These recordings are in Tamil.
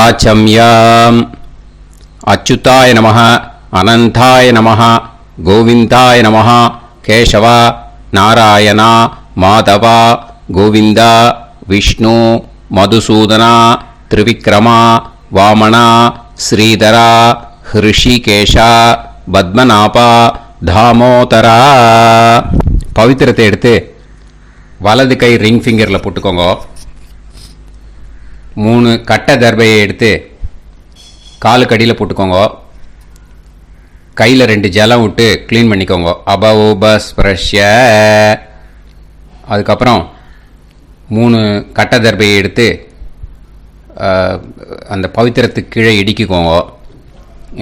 ஆச்சம்யாம். அச்சுதாய நமः, அனந்தாய நமः, கோவிந்தாய நமः, கேசவா, நாராயணா, மாதவா, கோவிந்தா, விஷ்ணு, மதுசூதனா, திரிவிக்ரமா, வாமனா, ஸ்ரீதரா, ஹிருஷிகேஷா, பத்மநாபா, தாமோதரா. பவித்திரத்தை எடுத்து வலது கை ரிங் ஃபிங்கரில் போட்டுக்கோங்க. 3 கட்டை தர்பையை எடுத்து காலுக்கடியில் போட்டுக்கோங்க. கையில் 2 ஜலம் விட்டு க்ளீன் பண்ணிக்கோங்க. அபௌபஸ்பிரஷ்ய. அதுக்கப்புறம் 3 கட்டை தர்பையை எடுத்து அந்த பவித்திரத்துக்கு கீழே இடிக்கிக்கோங்க.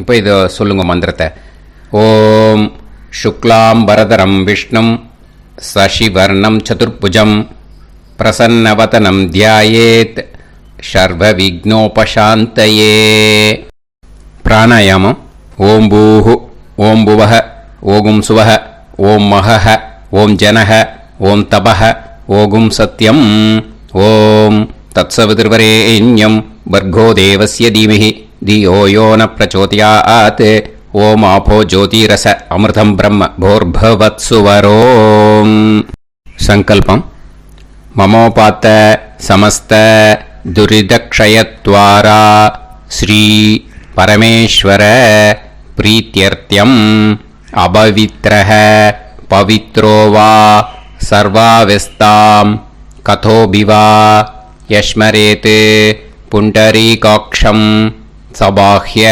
இப்போ இதை சொல்லுங்க மந்திரத்தை. ஓம் சுக்லாம் வரதரம் விஷ்ணும் சசிவர்ணம் சதுர்புஜம் பிரசன்னவதனம் தியாயேத் சர்வ விக்னோபசாந்தயே. பிராணாயாமம். ஓம் பூஹு, ஓம் புவஹ, ஓகும் சுவஹ, ஓம் மஹஹ, ஓம் ஜனஹ, ஓம் தபஹ, ஓகும் சத்யம். ஓம் தத்சவிதுர்வரேண்யம் வர்கோ தேவஸ்ய தீமஹி தியோ யோ ந பிரச்சோதயாத். ஓம் ஆபோ ஜோதிரச அமிர்தம் பிரம்ம போர்பவத்சுவரோம். சங்கல்பம். மமோபாத்த சமஸ்த துரிதக்ஷயத்வாரா ஸ்ரீ பரமேஸ்வர பிரீத்யர்த்தியம் அபவித்ரஹ பவித்ரோ வா சர்வாவஸ்தாம் கதோபிவா யஸ்மரேத் புண்டரீகாக்ஷம் சபாஹ்ய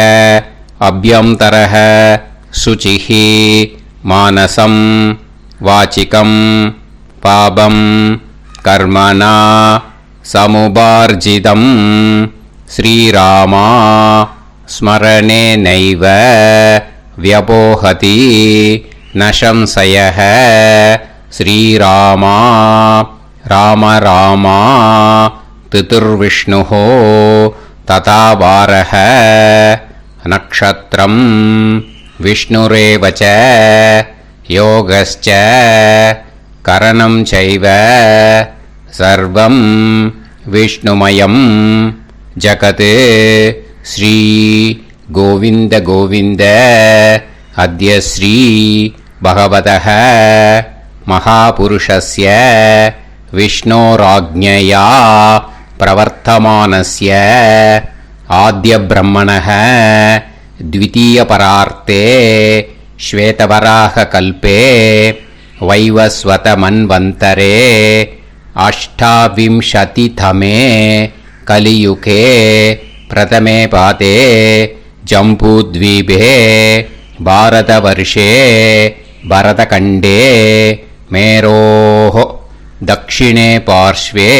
அப்யந்தரஹ சுசிஹ மானசம் வாசிகம் பாபம் கர்மணா சமுபார்ஜிதம் ஸ்ரீராமா ஸ்மரணேனைவ வ்யபோஹதி ந சம்சயः. ஸ்ரீராமா ராம ராமா திதிர்விஷ்ணுः ததா வாரः. நக்ஷத்ரம் விஷ்ணுரேவ ச யோகஸ்ச கரணம் சைவ சர்வம் விஷ்ணுமயம் ஜகத். ஸ்ரீ கோவிந்த கோவிந்த அத்ய ஸ்ரீ பகவதः மகாபுருஷஸ்ய விஷ்ணோராஜ்ஞயா பிரவர்த்தமானஸ்ய ஆத்ய பிரம்மணः த்விதீயபரார்த்தே ஸ்வேதவராக கல்பே வைவஸ்வத மன்வந்தரே அஷ்டாவிம்சதிதமே கலியுகே பிரதமே பாதே ஜம்பூத்வீபே பாரதவர்ஷே பரதகண்டே மேரோः தக்ஷிணே பார்ஷ்வே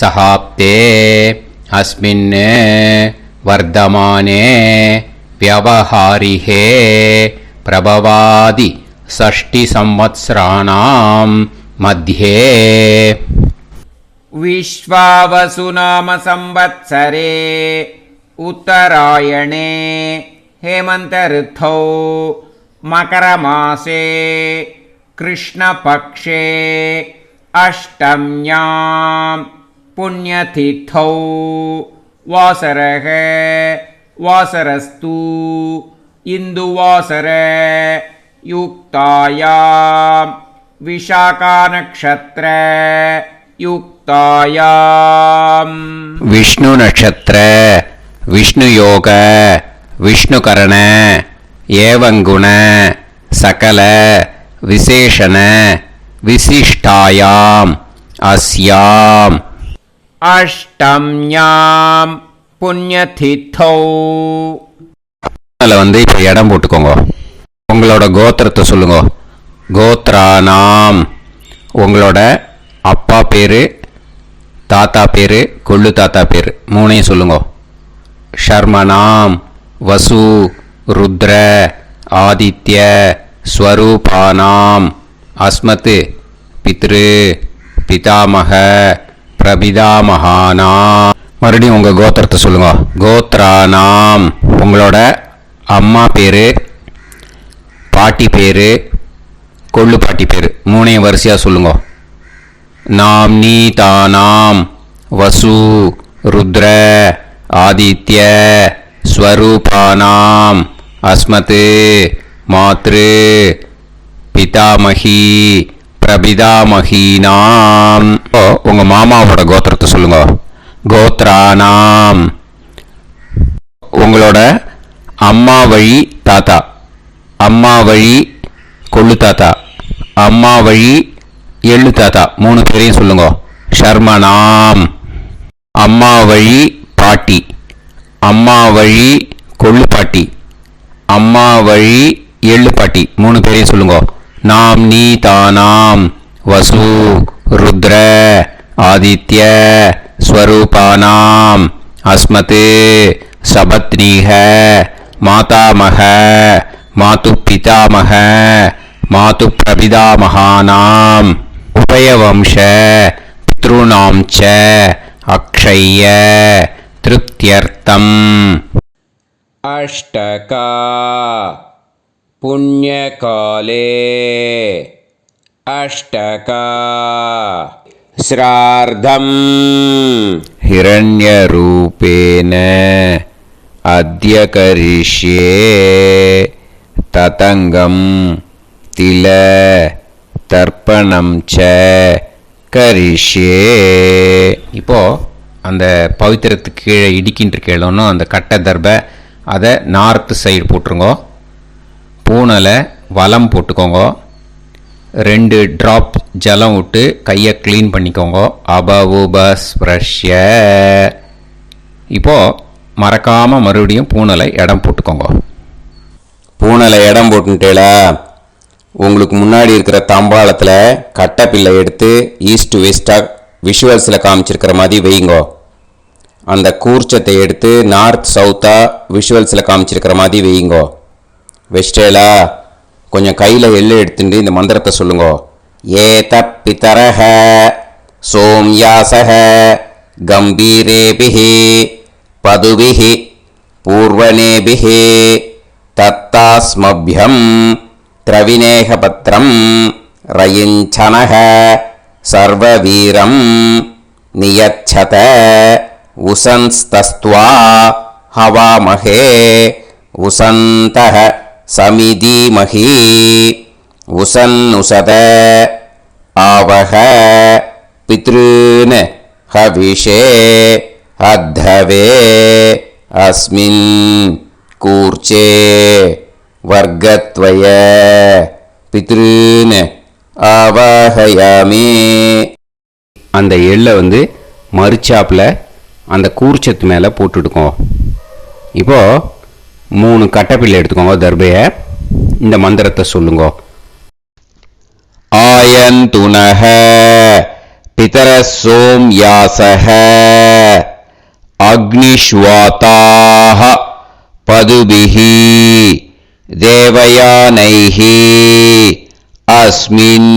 சஹாப்தே அஸ்மின் வர்தமானே व्यवहारिहे प्रभवादि षष्टि संवत्सराणां मध्ये. विश्वावसुनाम संवत्सरे उत्तरायणे हेमंत ऋतौ मकरमासे कृष्णपक्षे अष्टम्यां पुण्यतिथौ वासरः वासरस्तु इंदुवासर युक्तायां विशाखा नक्षत्र युक्तायां विष्णु नक्षत्र विष्णु योग विष्णुकरण एवं गुण सकल विशेषण विशिष्टायां अस्यां अष्टम्यां புண்ணியதித்தோ. அதில் வந்து இப்போ இடம் போட்டுக்கோங்க. உங்களோட கோத்திரத்தை சொல்லுங்க. கோத்ரானாம். உங்களோட அப்பா பேர், தாத்தா பேர், கொள்ளு தாத்தா பேர் 3ஐயும் சொல்லுங்க. ஷர்மனாம் வசு ருத்ர ஆதித்ய ஸ்வரூபானாம் அஸ்மத் பித்ரு பிதாமக பிரபிதாமகானாம். மறுபடியும் உங்கள் கோத்திரத்தை சொல்லுங்க. கோத்ரானாம். உங்களோட அம்மா பேர், பாட்டி பேர், கொள்ளு பாட்டி பேர் 3ஐயும் வரிசையாக சொல்லுங்க. நாம்னி தானாம் வசு ருத்ர ஆதித்ய ஸ்வரூபானாம் அஸ்மத் மாத்ரு பிதாமகி பிரபிதாமகீனாம். உங்க மாமாவோட கோத்திரத்தை சொல்லுங்க. கோத்ரானாம். உங்களோட அம்மா வழி தாத்தா, அம்மா வழி கொள்ளு தாத்தா, அம்மா வழி எள்ளு தாத்தா, 3 பேரையும் சொல்லுங்க. ஷர்மனாம். அம்மா வழி பாட்டி, அம்மா வழி கொள்ளு பாட்டி, அம்மா வழி எள்ளு பாட்டி, 3 பேரையும் சொல்லுங்க. நாம் நீ தானாம் வசு ருத்ர ஆதித்ய ஸ்வரூபானாம் அஸ்மத் சபத்னீஹ மாதாமக மாது பிதாமக மாது பிரபிதாமகானாம் உபயவம்ச பித்ருணாம் ச அக்ஷய்ய திருப்தியர்த்தம். अष्टका पुण्यकाले अष्टका श्रार्धम् हिरण्यरूपेण अद्य करिष्ये ततङ्गं तिल தர்ப்பணம் ச கரிஷ்யே. இப்போ அந்த பவித்திரத்துக்கு கீழே இடிக்கின்ற கீழே அந்த கட்டை தர்பை அதை நார்த்து சைடு போட்டுருங்கோ. பூனலை வலம் போட்டுக்கோங்க. 2 ட்ராப் ஜலம் விட்டு கையை க்ளீன் பண்ணிக்கோங்க. அபவுபஸ்ப்ரஷ்ய. இப்போது மறக்காமல் மறுபடியும் பூனலை இடம் போட்டுக்கோங்க. பூனலை இடம் போட்டுட்டேலா, உங்களுக்கு முன்னாடி இருக்கிற தாம்பாளத்தில் கட்டைப்பில்லை எடுத்து ஈஸ்ட் டு வெஸ்டாக விஷுவல்ஸில் காமிச்சிருக்கிற மாதிரி வைங்கோ. அந்த கூர்ச்சத்தை எடுத்து நார்த் சவுத்தாக விஷுவல்ஸில் காமிச்சிருக்கிற மாதிரி வைங்கோ. வெஸ்டேலா கொஞ்சம் கையில் எள்ளு எடுத்துட்டு இந்த மந்திரத்தை சொல்லுங்கோ. ஏத பிதரஹ சோம்யாசஹ கம்பீரேபிஹி பதுபிஹி பூர்வனேபிஹி தத்தாஸ்மப்யம் திரவிநேகபத்ரம் ரயிஞ்சனஹ சர்வவீரம் நியச்சத உசன்ஸ்தஸ்த்வா ஹவாமஹே உசந்தஹ சமிதீமஹி உசன்னுசத ஆவஹ பித்ருன் ஹவிஷே அத்தவே அஸ்மின் கூர்ச்சே வர்க்கத்வய பித்ருன் ஆவாஹயாமி. அந்த எள்ளை மறுச்சாப்பில் அந்த கூர்ச்சத்து மேலே போட்டுடுக்கோம். இப்போது 3 கட்டைப்பிள்ளை எடுத்துக்கோங்க. தர்பையை இந்த மந்திரத்தை சொல்லுங்க. ஆயந்துனஹ பிதர சோம்யாசஹ அக்னிஷ்வாதாஹ பதுபிஹி தேவயானைஹி அஸ்மின்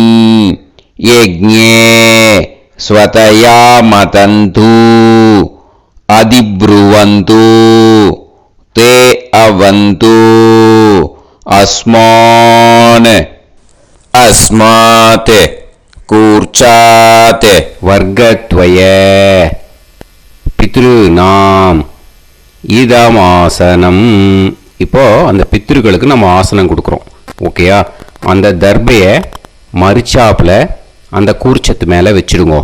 யஜ்ஞே ஸ்வதயா மதந்து அதிப்ருவந்து தே அவது அஸ்மான் அஸ்மாத் கூர்ச்சாத் வர்க்கத்வய பித்ருநாம் இதமாசனம். இப்போது அந்த பித்ருக்களுக்கு நம்ம ஆசனம் கொடுக்குறோம். ஓகேயா? அந்த தர்பையை மறுச்சாப்பில் அந்த கூர்ச்சத்து மேலே வச்சுடுங்க.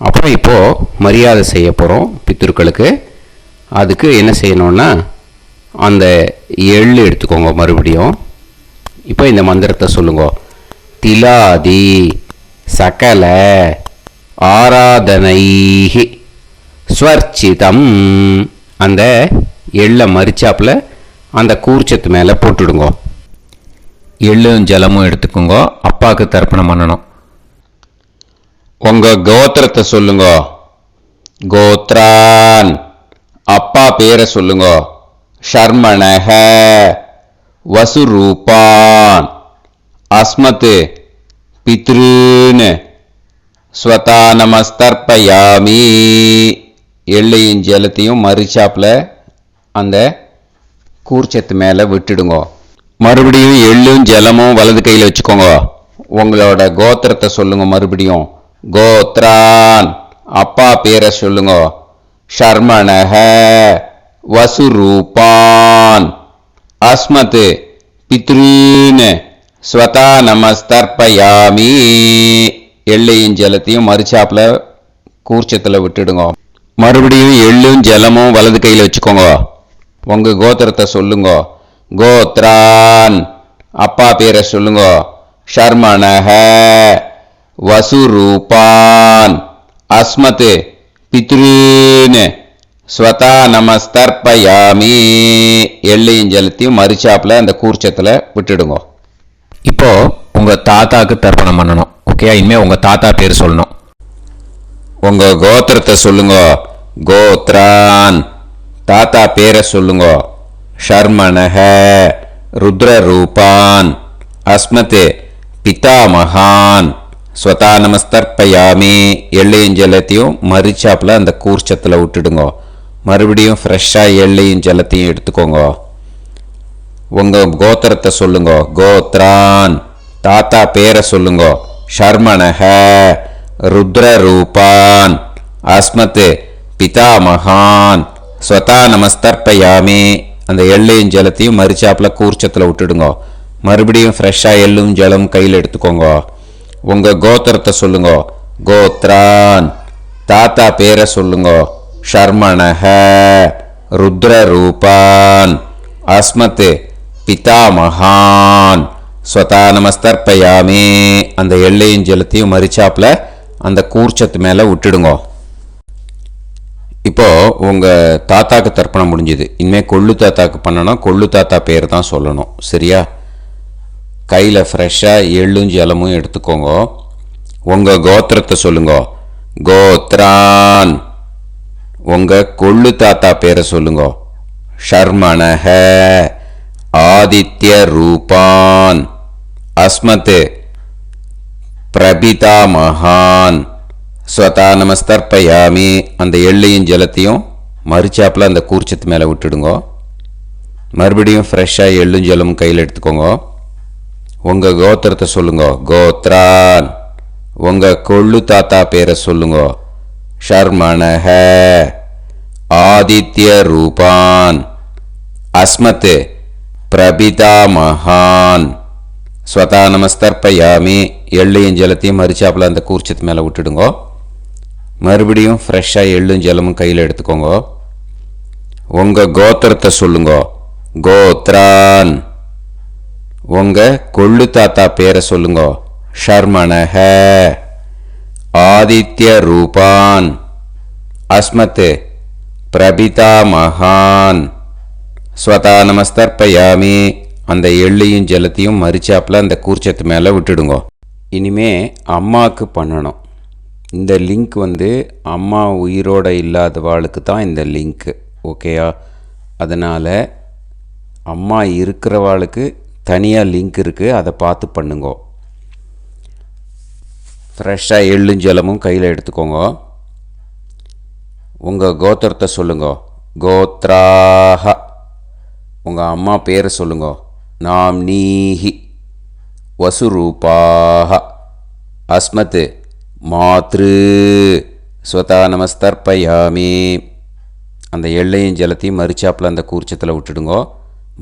அப்புறம் இப்போது மரியாதை செய்ய போகிறோம் பித்ருக்களுக்கு. அதுக்கு என்ன செய்யணும்னா அந்த எள்ளு எடுத்துக்கோங்க. மறுபடியும் இப்போ இந்த மந்திரத்தை சொல்லுங்க. திலாதி சகல ஆராதனைஹி ஸ்வர்ச்சிதம். அந்த எள்ளை மரிச்சாப்பில் அந்த கூர்ச்சத்து மேலே போட்டுடுங்க. எள்ளும் ஜலமும் எடுத்துக்கோங்க. அப்பாவுக்கு தர்ப்பணம் பண்ணணும். உங்கள் கோத்திரத்தை சொல்லுங்க. கோத்ரான். அப்பா பேரை சொல்லுங்க. ஷர்மணஹ வசுரூபான் அஸ்மத் பித்ருன் ஸ்வதா நமஸ்தர்ப்பயாமி. எள்ளையும் ஜலத்தையும் மறுச்சாப்பில் அந்த கூர்ச்சத்து மேலே விட்டுடுங்க. மறுபடியும் எள்ளும் ஜலமும் வலது கையில் வச்சுக்கோங்க. உங்களோட கோத்திரத்தை சொல்லுங்க. மறுபடியும் கோத்ரான். அப்பா பேரை சொல்லுங்க. ஷர்மணஹ வசுரூபான் அஸ்மத் பித்ரூன் ஸ்வதா நமஸ்தர்ப்பயாமி. எள்ளையும் ஜலத்தையும் மறுச்சாப்புல கூர்ச்சத்தில் விட்டுடுங்க. மறுபடியும் எள்ளும் ஜலமும் வலது கையில் வச்சுக்கோங்க. உங்க கோத்திரத்தை சொல்லுங்க. கோத்ரான் அப்பா பேரை சொல்லுங்க. ஷர்மணஹ வசுரூபான் அஸ்மத் பித்ரூன் ஸ்வதா நமஸ்தர்ப்பயாமி. எள்ளையும் ஜலத்தையும் மறுச்சாப்புல அந்த கூர்ச்சத்தில் விட்டுடுங்க. இப்போ உங்க தாத்தாக்கு தர்ப்பணம் பண்ணணும். ஓகே, இனிமே உங்க தாத்தா பேர் சொல்லணும். உங்க கோத்திரத்தை சொல்லுங்க. கோத்ரான் தாத்தா பேரை சொல்லுங்க. ஷர்மணஹ ருத்ரரூபான் அஸ்மத் பிதாமகான் ஸ்வதா நமஸ்தர்ப்பயாமி. எள்ளையும் ஜலத்தையும் மறுச்சாப்புல அந்த கூர்ச்சத்தில் விட்டுடுங்க. மறுபடியும் ஃப்ரெஷ்ஷாக எள்ளையும் ஜலத்தையும் எடுத்துக்கோங்க. உங்க கோத்திரத்தை சொல்லுங்க. கோத்ரான் தாத்தா பேரை சொல்லுங்க. ஷர்மணஹ ருத்ரரூபான் அஸ்மத் பிதாமகான் ஸ்வதா நமஸ்தர்ப்பயாமி. அந்த எள்ளையும் ஜலத்தையும் மறுச்சாப்புல கூர்ச்சத்தில் விட்டுடுங்க. மறுபடியும் ஃப்ரெஷ்ஷாக எள்ளும் ஜலம் கையில் எடுத்துக்கோங்க. உங்க கோத்திரத்தை சொல்லுங்க. கோத்ரான் தாத்தா பேரை சொல்லுங்க. ஷர்மணஹ ருத்ரரூபான் அஸ்மத் பிதாமகான் ஸ்வதா நமஸ்தர்ப்பயாமி. அந்த எள்ளையும் ஜலத்தையும் மறுச்சாப்புல அந்த கூர்ச்சத்து மேலே விட்டுடுங்க. இப்போ உங்க தாத்தாக்கு தர்ப்பணம் முடிஞ்சுது. இனிமேல் கொள்ளு தாத்தாக்கு பண்ணணும். கொள்ளு தாத்தா பேர் தான் சொல்லணும். சரியா? கையில் ஃப்ரெஷ்ஷாக எள்ளும் ஜலமும் எடுத்துக்கோங்க. உங்க கோத்திரத்தை சொல்லுங்க. கோத்ரான் உங்க கொள்ளு தாத்தா பேரை சொல்லுங்க. ஷர்மணஹ ஆதித்ய ரூபான் அஸ்மத் பிரபிதாமகான் ஸ்வதா நமஸ்தர்ப்பயாமி. அந்த எள்ளையும் ஜலத்தையும் மறுச்சாப்பில் அந்த கூர்ச்சத்து மேலே விட்டுடுங்க. மறுபடியும் ஃப்ரெஷ்ஷாக எள்ளும் ஜலமும் கையில் எடுத்துக்கோங்க. உங்கள் கோத்திரத்தை சொல்லுங்க. கோத்ரான் உங்கள் கொள்ளு தாத்தா பேரை சொல்லுங்க. ஷர்மணஹ ஆதித்ய ரூபான் அஸ்மத் பிரபிதாமகான் ஸ்வதா நமஸ்தர்ப்பயாமி. எள்ளையும் ஜலத்தையும் மறுச்சாப்பில் அந்த கூர்ச்சத்து மேலே விட்டுடுங்க. மறுபடியும் ஃப்ரெஷ்ஷாக எள்ளும் ஜலமும் கையில் எடுத்துக்கோங்க. உங்கள் கோத்திரத்தை சொல்லுங்க. கோத்ரான் உங்கள் கொள்ளு தாத்தா பேரை சொல்லுங்க. ஷர்மணஹ ஆதித்ய ரூபான் அஸ்மத் பிரபிதாமகான் ஸ்வதா நமஸ்தர்ப்பயாமி. அந்த எள்ளையும் ஜலத்தையும் மறுச்சாப்பில் அந்த கூர்ச்சத்து மேலே விட்டுடுங்க. இனிமே அம்மாவுக்கு பண்ணணும். இந்த லிங்க் அம்மா உயிரோடு இல்லாதவாளுக்கு தான் இந்த லிங்க்கு. ஓகேயா? அதனால் அம்மா இருக்கிறவாளுக்கு தனியாக லிங்க் இருக்குது. அதை பார்த்து பண்ணுங்க. ஃப்ரெஷ்ஷாக எள்ளும் ஜலமும் கையில் எடுத்துக்கோங்க. உங்கள் கோத்திரத்தை சொல்லுங்க. கோத்ராஹ உங்கள் அம்மா பேரை சொல்லுங்க. நாம்னீஹி வசுரூபாஹ அஸ்மத் மாத்ரு ஸ்வதா நமஸ்தர்ப்பயாமி. அந்த எள்ளையும் ஜலத்தையும் மறுச்சாப்பில் அந்த கூர்ச்சத்தில் விட்டுடுங்க.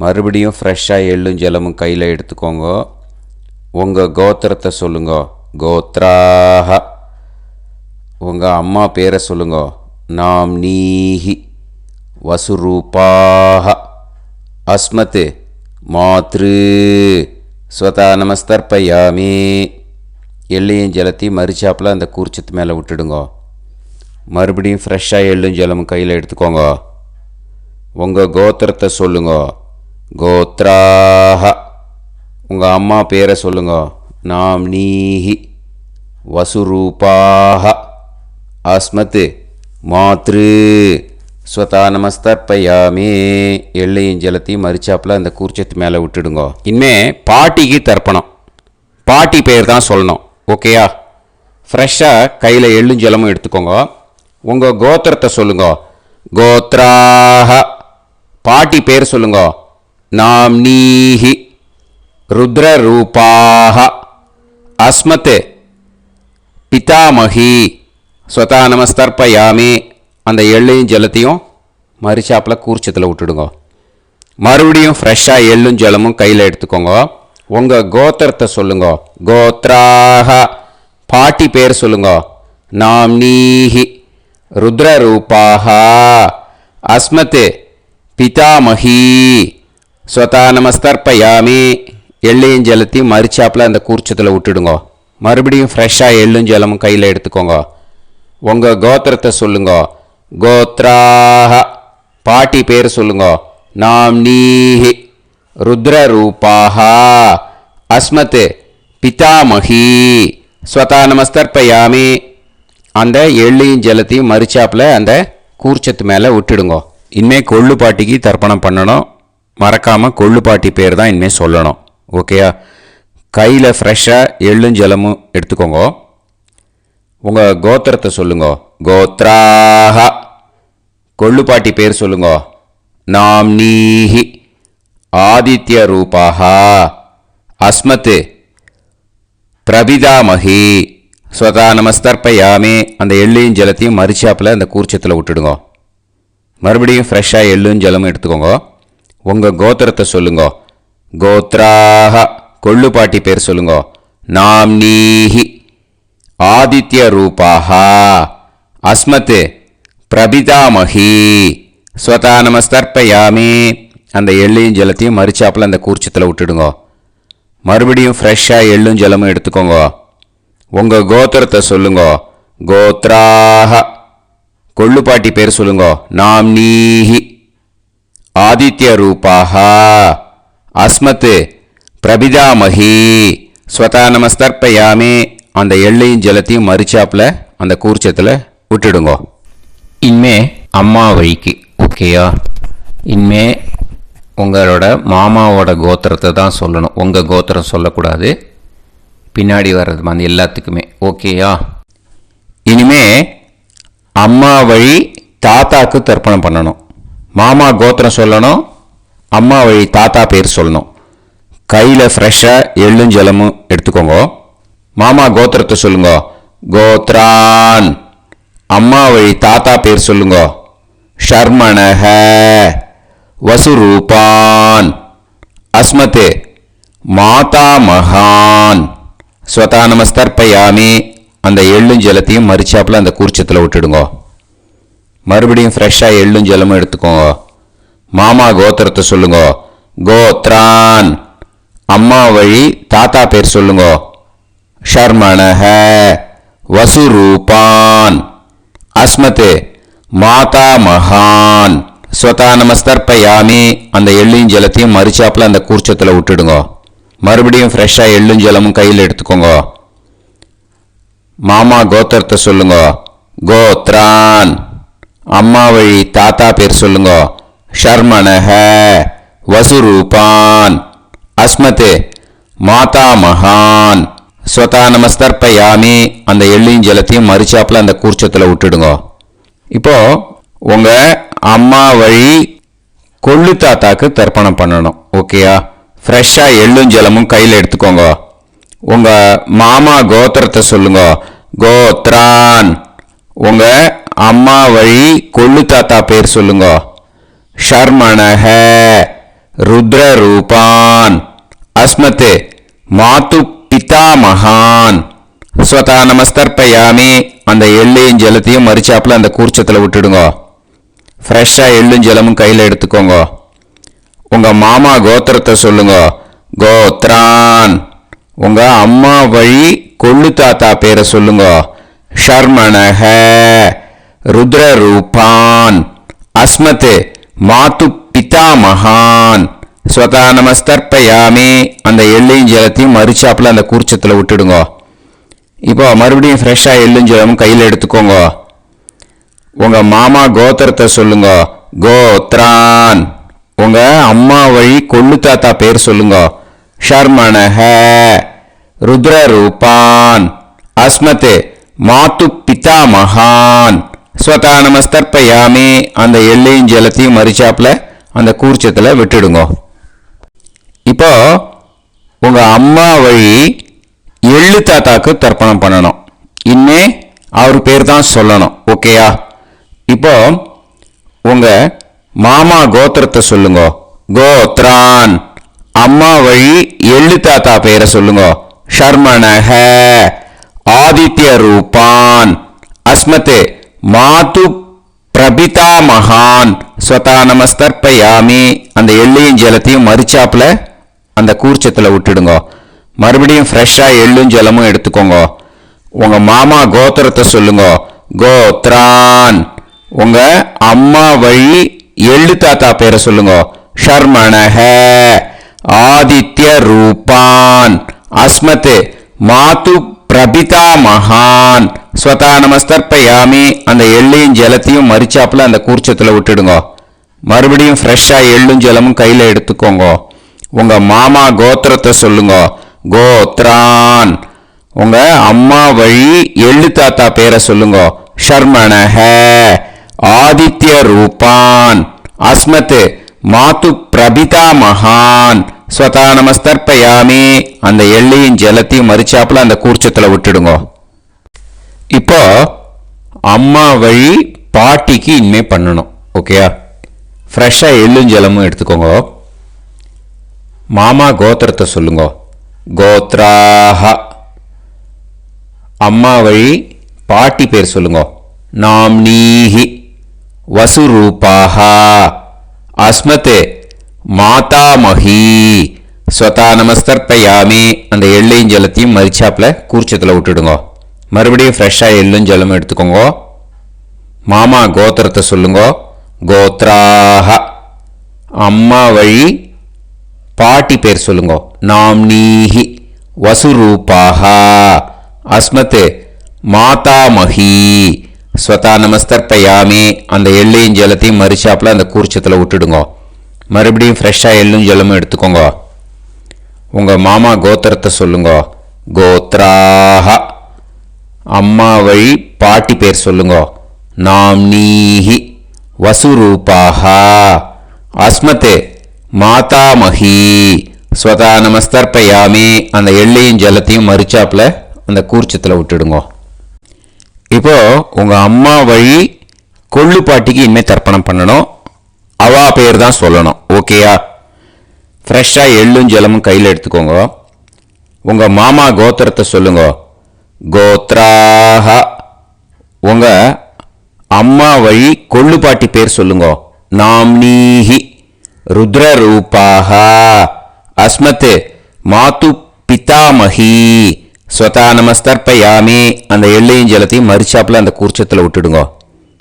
மறுபடியும் ஃப்ரெஷ்ஷாக எள்ளும் ஜலமும் கையில் எடுத்துக்கோங்க. உங்கள் கோத்திரத்தை சொல்லுங்க. கோத்ராஹ உங்கள் அம்மா பேரை சொல்லுங்க. நாம்னீஹி வசுரூபாஹ அஸ்மத் மாத்ரு ஸ்வதா நமஸ்தர்ப்பயாமி. எள்ளையும் ஜலத்தையும் மறுச்சாப்பில் அந்த கூர்ச்சத்து மேலே விட்டுடுங்க. மறுபடியும் ஃப்ரெஷ்ஷாக எள்ளும் ஜலமும் கையில் எடுத்துக்கோங்க. உங்கள் கோத்திரத்தை சொல்லுங்க. கோத்ராஹ உங்கள் அம்மா பேரை சொல்லுங்க. நாம்னீஹி வசுரூபாஹ அஸ்மத் மாத்ரு ஸ்வதா நமஸ்தர்ப்பயாமி. எள்ளையும் ஜலத்தையும் மறுச்சாப்பில் அந்த கூர்ச்சத்து மேலே விட்டுடுங்க. இனிமே பாட்டிக்கு தர்ப்பணம். பாட்டி பேர் தான் சொல்லணும். ஓகேயா? ஃப்ரெஷ்ஷாக கையில் எள்ளும் ஜலமும் எடுத்துக்கோங்க. உங்கள் கோத்திரத்தை சொல்லுங்க. கோத்ராஹ பாட்டி பேர் சொல்லுங்க. நாம்னீஹி ருத்ரரூபாஹ அஸ்மத் பிதாமகி ஸ்வதா நமஸ்தர்ப்பயாமி. அந்த எள்ளையும் ஜலத்தையும் மறிச்சாப்பில் கூர்ச்சத்தில் விட்டுடுங்க. மறுபடியும் ஃப்ரெஷ்ஷாக எள்ளும் ஜலமும் கையில் எடுத்துக்கோங்க. உங்கள் கோத்திரத்தை சொல்லுங்க. கோத்ராக பாட்டி பேர் சொல்லுங்க. நாம்னீஹி ருத்ரரூபாக அஸ்மத் பிதாமஹி ஸ்வதா நமஸ்தர்ப்பயாமி. எள்ளையும் ஜலத்தையும் மறிச்சாப்பில் அந்த கூர்ச்சத்தில் விட்டுடுங்க. மறுபடியும் ஃப்ரெஷ்ஷாக எள்ளும் ஜலமும் கையில் எடுத்துக்கோங்க. உங்கள் கோத்திரத்தை சொல்லுங்க. கோத்ராக பாட்டி பேர் சொல்லுங்க. நாம்னீஹி ருத்ரரூபாக அஸ்மத் பிதாமஹி ஸ்வதா நமஸ்தர்ப்பயாமி. அந்த எள்ளையும் ஜலத்தையும் மறிச்சாப்பில் அந்த கூர்ச்சத்து மேலே விட்டுடுங்க. இனிமேல் கொள்ளு பாட்டிக்கு தர்ப்பணம் பண்ணணும். மறக்காமல் கொள்ளு பாட்டி பேர் தான் இனிமேல் சொல்லணும். ஓகேயா? கையில் ஃப்ரெஷ்ஷாக எள்ளும் ஜலமும் எடுத்துக்கோங்க. உங்கள் கோத்திரத்தை சொல்லுங்க. கோத்ராக கொள்ளு பாட்டி பேர் சொல்லுங்க. நாம்னீஹி ஆதித்ய ரூபாக அஸ்மத் பிரபிதாமஹி ஸ்வதா நமஸ்தர்ப்பயாமி. அந்த எள்ளையும் ஜலத்தையும் மறிச்சாப்பில் அந்த கூர்ச்சத்தில் விட்டுடுங்க. மறுபடியும் ஃப்ரெஷ்ஷாக எள்ளும் ஜலமும் எடுத்துக்கோங்க. உங்கள் கோத்திரத்தை சொல்லுங்க. கோத்ராக கொள்ளு பாட்டி பேர் சொல்லுங்க. நாம்னீஹி ஆதித்ய ரூபாக அஸ்மத் பிரபிதாமஹி ஸ்வதா நமஸ்தர்ப்பயாமி. அந்த எள்ளையும் ஜலத்தையும் மறிச்சாப்பில் அந்த கூர்ச்சத்தில் விட்டுடுங்க. மறுபடியும் ஃப்ரெஷ்ஷாக எள்ளும் ஜலமும் எடுத்துக்கோங்க. உங்கள் கோத்திரத்தை சொல்லுங்க. கோத்ராக கொள்ளு பாட்டி பேர் சொல்லுங்க. நாம்னீஹி ஆதித்ய ரூபாக அஸ்மத் பிரபிதாமஹி ஸ்வதா நமஸ்தர்ப்பயாமி. அந்த எள்ளையும் ஜலத்தையும் மறிச்சாப்பில் அந்த கூர்ச்சத்தில் விட்டுடுங்க. இனிமே அம்மா வழிக்கு. ஓகேயா? இனிமே உங்களோட மாமாவோட கோத்திரத்தை தான் சொல்லணும். உங்கள் கோத்திரம் சொல்லக்கூடாது. பின்னாடி வர்றது வந்து எல்லாத்துக்குமே. ஓகேயா? இனிமே அம்மா வழி தாத்தாக்கு தர்ப்பணம் பண்ணணும். மாமா கோத்திரம் சொல்லணும். அம்மா வழி தாத்தா பேர் சொல்லணும். கையில் ஃப்ரெஷ்ஷாக எள்ளும் ஜலமும் எடுத்துக்கோங்க. மாமா கோத்திரத்தை சொல்லுங்க. கோத்ரான். அம்மா வழி தாத்தா பேர் சொல்லுங்க. ஷர்மணஹ வசுரூபான் அஸ்மத் மாதாமகான் ஸ்வதா நமஸ்தர்ப்பயாமி. அந்த எள்ளும் ஜலத்தையும் மறிச்சாப்பில் அந்த கூர்ச்சத்தில் விட்டுடுங்க. மறுபடியும் ஃப்ரெஷ்ஷாக எள்ளும் ஜலமும் எடுத்துக்கோங்க. மாமா கோத்திரத்தை சொல்லுங்க. கோத்ரான். அம்மா வழி தாத்தா பேர் சொல்லுங்க. ஷர்மணஹ வசுரூபான் அஸ்மத் மாதாமகான் ஸ்வதா நமஸ்தர்ப்பயாமி. அந்த எள்ளையும் ஜலத்தையும் மறிச்சாப்பில் அந்த கூர்ச்சத்தில் விட்டுடுங்க. மறுபடியும் ஃப்ரெஷ்ஷாக எள்ளும் ஜலமும் கையில் எடுத்துக்கோங்க. மாமா கோத்திரத்தை சொல்லுங்க. கோத்ரான். அம்மா வழி தாத்தா பேர் சொல்லுங்க. ஷர்மணஹ வசுரூபான் அஸ்மத் மாதாமகான் ஸ்வதா நமஸ்தர்ப்பயாமி. அந்த எள்ளையும் ஜலத்தையும் மறிச்சாப்பில் அந்த கூர்ச்சத்தில் விட்டுடுங்க. இப்போ உங்கள் அம்மா வழி கொள்ளு தாத்தாக்கு தர்ப்பணம் பண்ணணும். ஓகேயா? ஃப்ரெஷ்ஷாக எள்ளும் ஜலமும் கையில் எடுத்துக்கோங்க. உங்கள் மாமா கோத்திரத்தை சொல்லுங்க. கோத்ரான். உங்கள் அம்மா வழி கொள்ளு தாத்தா பேர் சொல்லுங்க. ஷர்மணஹ ருத்ரரூபான் அஸ்மத் மாது பிதாமகான் ஸ்வதா நமஸ்தர்ப்பயாமி. அந்த எள்ளையும் ஜலத்தையும் மறிச்சாப்பில் அந்த கூர்ச்சத்தில் விட்டுடுங்க. ஃப்ரெஷ்ஷாக எள்ளும் ஜலமும் கையில் எடுத்துக்கோங்க. உங்கள் மாமா கோத்திரத்தை சொல்லுங்க. கோத்ரான். உங்கள் அம்மா வழி கொள்ளு தாத்தா பேரை சொல்லுங்க. ஷர்மணஹ ருத்ரரூபான் அஸ்மத் மாது பிதாமகான் ஸ்வதா நமஸ்தர்ப்பயாமி. அந்த எள்ளையும் ஜலத்தையும் மறிச்சாப்பில் அந்த கூர்ச்சத்தில் விட்டுடுங்க. இப்போ மறுபடியும் ஃப்ரெஷ்ஷாக எள்ளும் ஜலமும் கையில் எடுத்துக்கோங்க. உங்கள் மாமா கோத்திரத்தை சொல்லுங்க. கோத்ரான். உங்கள் அம்மா வழி கொள்ளு தாத்தா பேர் சொல்லுங்க. ஷர்மணஹ ருத்ரரூபான் அஸ்மத் மாது பிதாமகான் ஸ்வதா நமஸ்தர்ப்பயாமி. அந்த எள்ளையும் ஜலத்தையும் மறிச்சாப்பில் அந்த கூர்ச்சத்தில் விட்டுடுங்க. இப்போ உங்கள் அம்மா வழி எள்ளு தாத்தாக்கு தர்ப்பணம் பண்ணணும். இனிமே அவர் பேர் தான் சொல்லணும். ஓகேயா? இப்போ உங்க மாமா கோத்திரத்தை சொல்லுங்க. கோத்ரான். அம்மா வழி எள்ளு தாத்தா பெயரை சொல்லுங்க. ஷர்மணஹ. ஆதித்ய ரூபான். அஸ்மதே மாது பிரபிதா மகான் ஸ்வதா நமஸ்தர்ப்பயாமி. அந்த எள்ளையும் ஜலத்தையும் மறிச்சாப்புல அந்த கூர்ச்சத்தில் விட்டுடுங்க. மறுபடியும் ஃப்ரெஷ்ஷாக எள்ளும் ஜலமும் எடுத்துக்கோங்க. உங்க மாமா கோத்திரத்தை சொல்லுங்க. கோத்ரான். உங்க அம்மா வழி எள்ளு தாத்தா பேரை சொல்லுங்க. ஷர்மணஹ. ஆதித்ய ரூபான். அஸ்மத் மாது பிரபிதா மகான் ஸ்வதா நமஸ்தர்ப்பயாமி. அந்த எள்ளையும் ஜலத்தையும் மறிச்சாப்புல அந்த கூர்ச்சத்தில் விட்டுடுங்க. மறுபடியும் ஃப்ரெஷ்ஷாக எள்ளும் ஜலமும் கையில் எடுத்துக்கோங்க. உங்க மாமா கோத்திரத்தை சொல்லுங்க. கோத்ரான். உங்க அம்மா வழி எள்ளு தாத்தா பேரை சொல்லுங்க. ஷர்மணஹ. ஆதித்ய ரூபான். அஸ்மத் மாது பிரபிதா மகான் ஸ்வதா நமஸ்தர்ப்பயாமி. அந்த எள்ளையும் ஜலத்தையும் மறிச்சாப்புல அந்த கூர்ச்சத்தில் விட்டுடுங்க. இப்போ அம்மா வழி பாட்டிக்கு இனிமே பண்ணணும். ஓகேயா? ஃப்ரெஷ்ஷாக எள்ளும் ஜலமும் எடுத்துக்கோங்க. மாமா கோத்திரத்தை சொல்லுங்க. கோத்ராஹ. அம்மா வழி பாட்டி பேர் சொல்லுங்க. நாம்னீஹி. வசுரூபாஹ. அஸ்மத் மாதாமஹி ஸ்வதா நமஸ்தர்ப்பயாமி. அந்த எள்ளையும் ஜலத்தையும் மறிச்சாப்புல கூர்ச்சத்தில் விட்டுடுங்க. மறுபடியும் ஃப்ரெஷ்ஷாக எள்ளும் ஜலமும் எடுத்துக்கோங்க. மாமா கோத்திரத்தை சொல்லுங்க. கோத்ராஹ. அம்மா வழி பாட்டி பேர் சொல்லுங்க. நாம்னீஹி. வசுரூபாஹ. அஸ்மத் மாதாமஹி ஸ்வதா நமஸ்தர்ப்பயாமி. அந்த எள்ளையும் ஜலத்தையும் மறிச்சாப்புல அந்த கூர்ச்சத்தில் விட்டுடுங்க. மறுபடியும் ஃப்ரெஷ்ஷாக எள்ளும் ஜலமும் எடுத்துக்கோங்க. உங்கள் மாமா கோத்திரத்தை சொல்லுங்க. கோத்ராஹ. அம்மா வழி பாட்டி பேர் சொல்லுங்க. நாம்னீஹி. வசுரூபாஹ. அஸ்மத் மாதாமஹி ஸ்வதா நமஸ்தர்ப்பயாமி. அந்த எள்ளையும் ஜலத்தையும் மறிச்சாப்புல அந்த கூர்ச்சத்தில் விட்டுடுங்க. இப்போ உங்கள் அம்மா வழி கொள்ளு பாட்டிக்கு இனிமேல் தர்ப்பணம் பண்ணணும். அவா பேர் தான் சொல்லணும். ஓகேயா? ஃப்ரெஷ்ஷாக எள்ளும் ஜலமும் கையில் எடுத்துக்கோங்க. உங்கள் மாமா கோத்திரத்தை சொல்லுங்க. கோத்ராஹ. உங்கள் அம்மா வழி கொள்ளு பாட்டி பேர் சொல்லுங்க. நாம்னீஹி. ருத்ரரூபாஹ. அஸ்மத் மாது பிதாமஹி ஸ்வதா நமஸ்தர்ப்பயாமி. அந்த எள்ளையும் ஜலத்தையும் மறிச்சாப்புல அந்த கூர்ச்சத்தில் விட்டுடுங்க.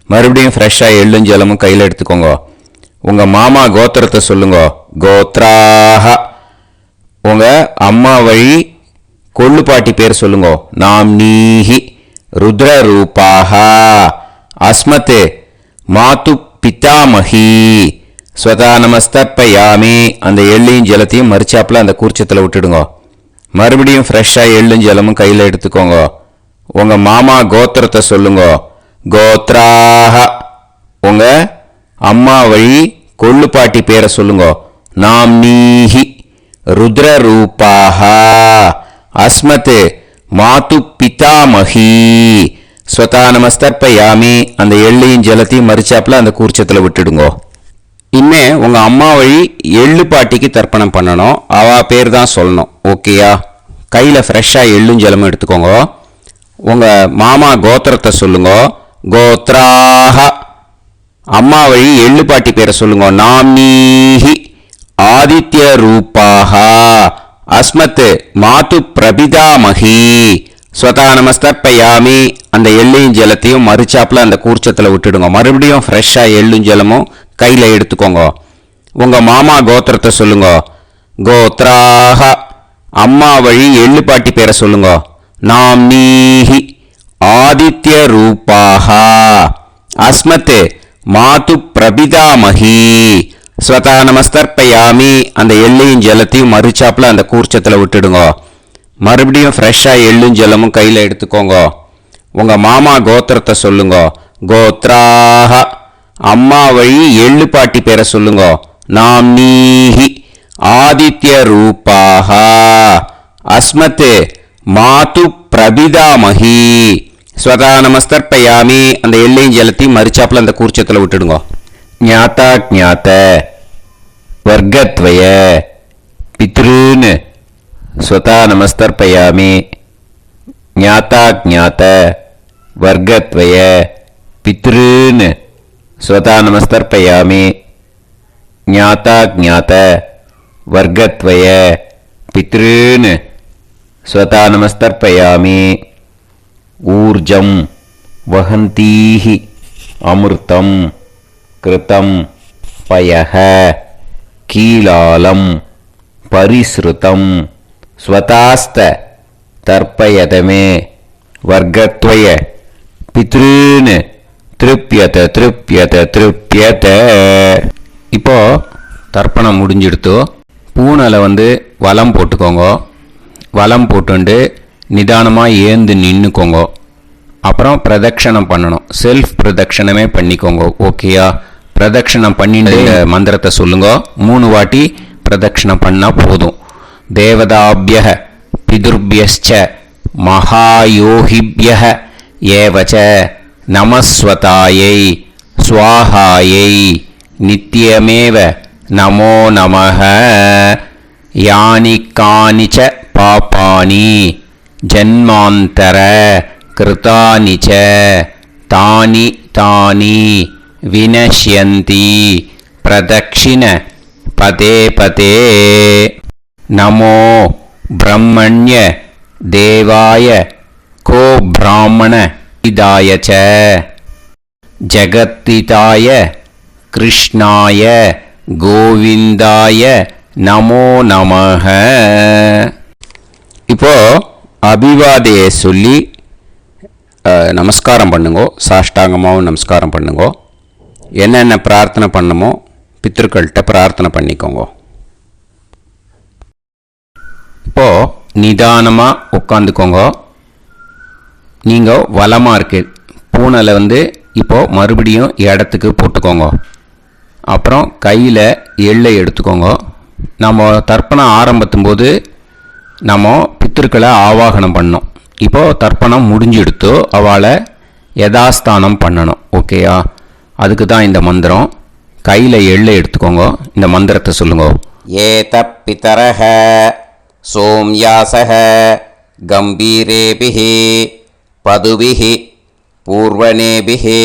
மறுபடியும் ஃப்ரெஷ்ஷாக எள்ளும் ஜலமும் கையில் எடுத்துக்கோங்க. உங்கள் மாமா கோத்திரத்தை சொல்லுங்க. கோத்ராஹ. உங்கள் அம்மா வழி கொள்ளு பாட்டி பேர் சொல்லுங்க. நாம்னீஹி. ருத்ரரூபாஹ. அஸ்மத் மாது பிதாமஹி ஸ்வதா நமஸ்தர்ப்பயாமி. அந்த எள்ளையும் ஜலத்தையும் மறிச்சாப்புல அந்த கூர்ச்சத்தில் விட்டுடுங்க. மறுபடியும் ஃப்ரெஷ்ஷாக எள்ளும் ஜலமும் கையில் எடுத்துக்கோங்க. உங்கள் மாமா கோத்திரத்தை சொல்லுங்க. கோத்ராஹ. உங்கள் அம்மா வழி கொள்ளு பாட்டி பேரை சொல்லுங்க. நாம்னீஹி. ருத்ரரூபாஹ. அஸ்மத் மாது பிதாமஹி ஸ்வதா நமஸ்தர்ப்பயாமி. அந்த எள்ளையும் ஜலத்தையும் மறிச்சாப்புல அந்த கூர்ச்சத்தில் விட்டுடுங்க. இனிமே உங்கள் அம்மா வழி எள்ளு பாட்டிக்கு தர்ப்பணம் பண்ணணும். அவா பேர் தான் சொல்லணும். ஓகேயா? கையில் ஃப்ரெஷ்ஷாக எள்ளும் ஜலமும் எடுத்துக்கோங்க. உங்கள் மாமா கோத்திரத்தை சொல்லுங்க. கோத்ராஹ. அம்மா வழி எள்ளு பாட்டி பேரை சொல்லுங்க. நாம்னீஹி. ஆதித்ய ரூபாஹ. அஸ்மத் மாது பிரபிதாமஹி ஸ்வதா நமஸ்தர்ப்பயாமி. அந்த எள்ளையும் ஜலத்தையும் மறிச்சாப்புல அந்த கூர்ச்சத்தில் விட்டுடுங்க. மறுபடியும் ஃப்ரெஷ்ஷாக எள்ளும் ஜலமும் கையில் எடுத்துக்கோங்க. உங்கள் மாமா கோத்திரத்தை சொல்லுங்க. கோத்ராஹ. அம்மா வழி எள்ளு பாட்டி பேரை சொல்லுங்க. நாம்னீஹி. ஆதித்ய ரூபாஹ. அஸ்மத் மாது பிரபிதாமஹி ஸ்வதா நமஸ்தர்ப்பயாமி. அந்த எள்ளையும் ஜலத்தையும் மறிச்சாப்புல அந்த கூர்ச்சத்தில் விட்டுடுங்க. மறுபடியும் ஃப்ரெஷ்ஷாக எள்ளும் ஜலமும் கையில் எடுத்துக்கோங்க. உங்கள் மாமா கோத்திரத்தை சொல்லுங்க. கோத்ராஹ. அம்மா வழி எள்ளு பாட்டி பேரை சொல்லுங்க. நாம்னீஹி. ஆதித்ய ரூபாஹ. அஸ்மத் மாது பிரபிதாமஹி ஸ்வதா நமஸ்தர்ப்பயாமி. அந்த எல்லையும் ஜலத்தையும் மறிச்சாப்புல அந்த கூர்ச்சத்தில் விட்டுடுங்க. ஞாத்தா ஜாத்த வர்க்கத்வய பித்ருன்னு ஸ்வதா நமஸ்தர்ப்பயாமி. ஞாத்தா ஜாத்த வர்க்கத்வய பித்ருன்னு ஸ்வதா நமஸ்தர்ப்பயாமி. ஞாத்தா ஜாத்த வர்க்கத்வய பித்ருன்னு ஸ்வதா நமஸ்தர்ப்பயாமி. ஊர்ஜம் வஹந்தீஹி அமிர்தம் கிருதம் பயஹ கீலாலம் பரிஸ்ருதம் ஸ்வதாஸ்த தர்ப்பயதமே வர்க்கத்வய பித்ருன்னு திருப்யத திருப்யத திருப்யத. இப்போ தர்ப்பணம் முடிஞ்சிடுத்தோ. பூனலை வலம் போட்டுக்கோங்க. வலம் போட்டுண்டு நிதானமாக ஏந்து நின்றுக்கோங்க. அப்புறம் பிரதட்சணம் பண்ணணும். செல்ஃப் பிரதட்சணமே பண்ணிக்கோங்க. ஓகேயா? பிரதட்சணம் பண்ணிட்டு மந்திரத்தை சொல்லுங்க. 3 வாட்டி பிரதட்சணம் பண்ணால் போதும். தேவதாபிய பிதுர்பியஸ்ச மகாயோகிபிய ஏவச்ச நமஸ்வதாயை ஸ்வாஹாயை நித்யமேவ நமோ நமஹ. யானி கானிச்ச பாபானி ஜன்மாந்தர கிருதானிச்ச தானி தானி வினஷ்யந்தி பிரதக்ஷிண பதே பதே. நமோ பிரம்மண்ய தேவாய கோ பிராமண இதாய ச ஜகத்திதாய கிருஷ்ணாய கோவிந்தாய நமோ நமஹ. இப்போ அபிவாதையை சொல்லி நமஸ்காரம் பண்ணுங்கோ. சாஷ்டாங்கமாகவும் நமஸ்காரம் பண்ணுங்கோ. என்னென்ன பிரார்த்தனை பண்ணமோ பித்ருக்கள்கிட்ட பிரார்த்தனை பண்ணிக்கோங்க. இப்போ நிதானமாக உட்காந்துக்கோங்க. நீங்கள் வலமாக இருக்கு பூனலை இப்போது மறுபடியும் இடத்துக்கு போட்டுக்கோங்க. அப்புறம் கையில் எள்ளை எடுத்துக்கோங்க. நம்ம தர்ப்பணம் ஆரம்பித்தும் போது நம்ம பித்திருக்களை ஆவாகனம் பண்ணோம். இப்போது தர்ப்பணம் முடிஞ்செடுத்து அவளை யதாஸ்தானம் பண்ணணும். ஓகேயா? அதுக்கு தான் இந்த மந்திரம். கையில் எள்ளை எடுத்துக்கோங்க. இந்த மந்திரத்தை சொல்லுங்க. ஏத பிதரஹ சோம்யாசஹ கம்பீரேபிஹி பதுபிஹி பூர்வணேபிஹி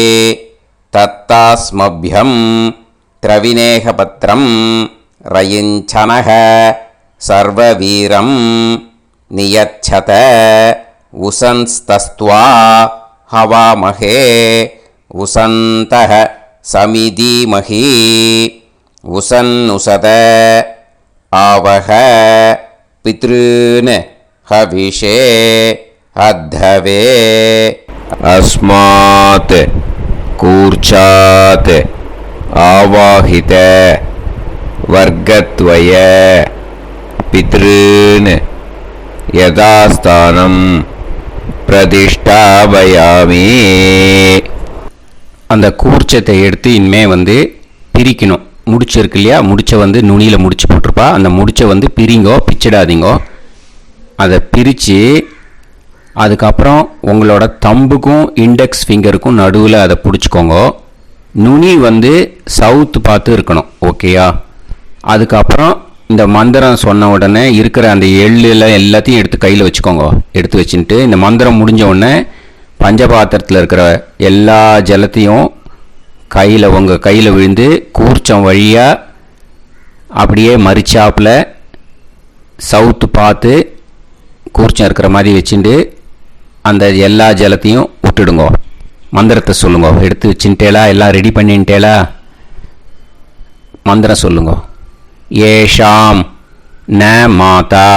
தத்தாஸ்மப்யம் திரவிநேகபத்ரம் ரயிஞ்சனஹ சர்வவீரம் நியச்சத உசன்ஸ்தஸ்த்வா ஹவாமஹே உசந்தஹ சமிதீமஹி உசன்னுசத ஆவஹ பித்ருன் ஹவிஷே அத்தவே. அஸ்மாத் கூர்ச்சாத் ஆவாஹித வர்க்கத்வய பித்ருன் யதாஸ்தானம் பிரதிஷ்டாபயாமி. அந்த கூர்ச்சத்தை எடுத்து இனிமே பிரிக்கணும். முடிச்சு இருக்கு இல்லையா? முடிச்சை நுனியில் முடிச்சு போட்டிருப்பா. அந்த முடிச்சை பிரிங்கோ, பிச்சிடாதீங்கோ. அதை பிரித்து அதுக்கப்புறம் உங்களோட தம்புக்கும் இண்டெக்ஸ் ஃபிங்கருக்கும் நடுவில் அதை பிடிச்சிக்கோங்க. நுனி சவுத்து பார்த்து இருக்கணும். ஓகேயா? அதுக்கப்புறம் இந்த மந்திரம் சொன்ன உடனே இருக்கிற அந்த எள்ளில் எல்லாத்தையும் எடுத்து கையில் வச்சுக்கோங்க. எடுத்து வச்சுட்டு இந்த மந்திரம் முடிஞ்ச உடனே பஞ்சபாத்திரத்தில் இருக்கிற எல்லா ஜலத்தையும் உங்கள் கையில் விழுந்து கூர்ச்சம் வழியாக அப்படியே மறிச்சாப்பில் சவுத்து பார்த்து கூர்ச்சம் இருக்கிற மாதிரி வச்சுட்டு அந்த எல்லா ஜலத்தையும் விட்டுடுங்க. மந்திரத்தை சொல்லுங்க. எடுத்து வச்சுட்டேலா? எல்லாம் ரெடி பண்ணிட்டேலா? மந்திரம் சொல்லுங்க. ஏஷாம் ந மாதா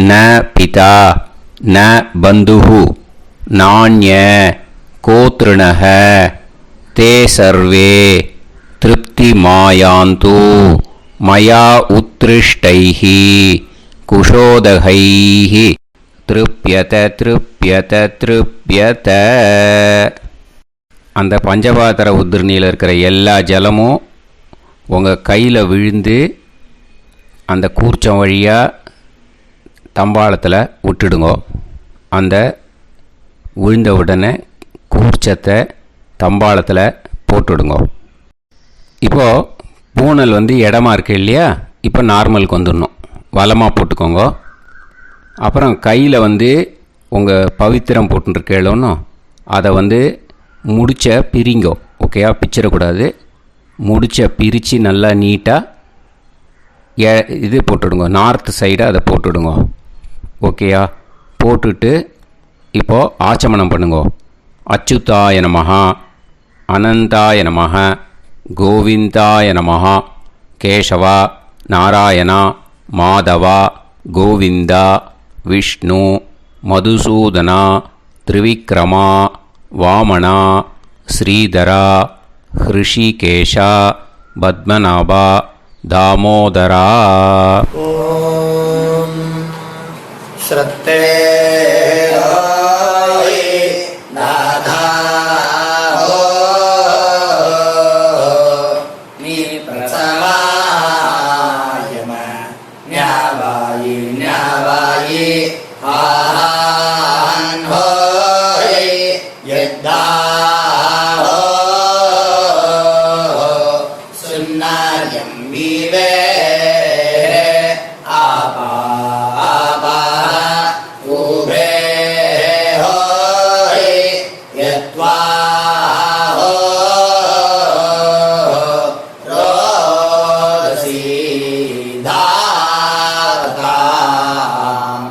ந பிதா ந பந்துஹு நாண்ய கோத்ருணஹ தே சர்வே திருப்தி மாயாந்து மயா உத்ருஷ்டைஹி குஷோதகைஹி திருப்யத திருப்யத திருப்யத. அந்த பஞ்சபாத்திர உதிர்ணியில் இருக்கிற எல்லா ஜலமும் உங்கள் கையில் விழுந்து அந்த கூர்ச்சம் வழியாக தம்பாளத்தில் விட்டுடுங்க. அந்த விழுந்த உடனே கூர்ச்சத்தை தம்பாளத்தில் போட்டுவிடுங்க. இப்போது பூனல் இடமா இருக்கு இல்லையா, இப்போ நார்மலுக்கு வந்துடணும். வலமாக போட்டுக்கோங்க. அப்புறம் கையில் உங்கள் பவித்திரம் போட்டுருக்கேளோன்னு அதை முடிச்ச பிரிங்கோ. ஓகேயா, பிச்சிடக்கூடாது. முடிச்ச பிரித்து நல்லா நீட்டாக இது போட்டுடுங்க, நார்த் சைடு அதை போட்டுடுங்க. ஓகேயா, போட்டுட்டு இப்போது ஆச்சமனம் பண்ணுங்க. அச்சுதாய நமஹ, அனந்தாய நமஹ, கோவிந்தாய நமஹ, கேசவா, நாராயணா, மாதவா, கோவிந்தா, விஷ்ணு, மதுசூதனா, திரிவிக்ரமா, வாமனா, ஸ்ரீதரா, ஹிருஷிகேஷா, பத்மநாபா, தாமோதரா. ஓம் ஸ்ரத்தே நாதா நீ பிரசவாயம ஞாவாயி ஞாவாயி ஆஹான் ஹோய் யத்தா சுன்னார்யம் வீவே ஆபா ஆபா உபே ஹோய் யத்வா ரோசி தாவதாம்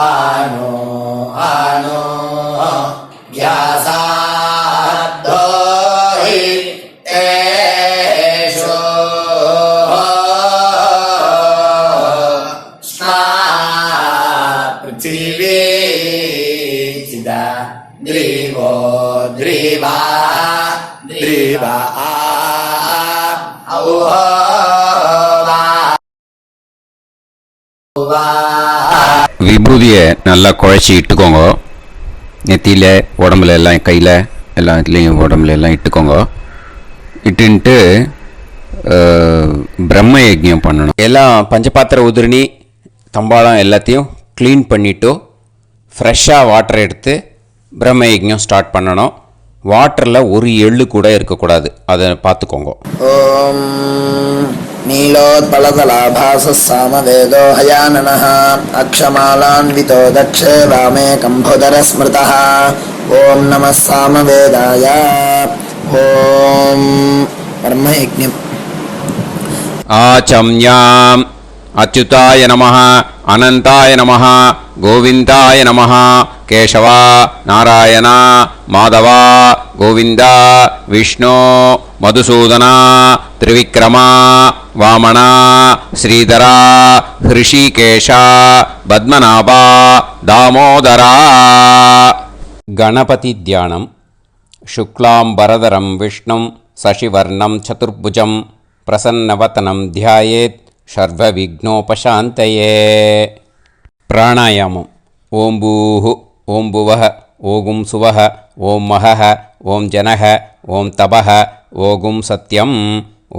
ஆனோ ஆனோ க்யாசாத்தோஹி தேஷோ ஸ்மா பிருத்திவி சிதா த்ரிவோ த்ரிவா த்ரிவா விபூதியை நல்லா குழச்சி இட்டுக்கோங்க. நெத்தியில், உடம்புல எல்லாம், கையில் எல்லாம், இதுலேயும் உடம்புல எல்லாம் இட்டுக்கோங்க. இட்டுன்ட்டு பிரம்ம யஜ்ஞம் பண்ணணும். எல்லாம் பஞ்சபாத்திர உதிரணி தம்பாளம் எல்லாத்தையும் க்ளீன் பண்ணிவிட்டு ஃப்ரெஷ்ஷாக வாட்டர் எடுத்து பிரம்ம யஜ்ஞம் ஸ்டார்ட் பண்ணணும். வாட்டரில் ஒரு எள்ளு கூட இருக்கக்கூடாது, அதை பார்த்துக்கோங்க. ஓம் நீலோத்பலதலாபாசः சாமவேதோ ஹயானனः அக்ஷமாலான்விதோ தக்ஷே வாமே கம்போதர ஸ்மிருதः. ஓம் நமः சாமவேதாய. ஓம் பிரம்மயஜ்ஞம். ஆச்சம்யாம் அச்சுதாய நமஹ, அனந்தாய நமஹ, கோவிந்தாய நமஹ, கேசவா, நாராயணா, மாதவா, கோவிந்தா, விஷ்ணு, மதுசூதனா, திரிவிக்ரமா, வாமனா, ஸ்ரீதரா, ஹிருஷிகேஷா, பத்மநாபா, தாமோதரா. கணபதி தியானம். शुक्लांबरधरं विष्णुं शशिवर्णं चतुर्भुजं प्रसन्नवदनं ध्यायेत् सर्वविघ्नोपशान्तये. प्राणायामम्. ओं भूः, ओं भुवः, ओं सुवः, ओं महः, ओं जनः, ओं तपः, ओं सत्यम्.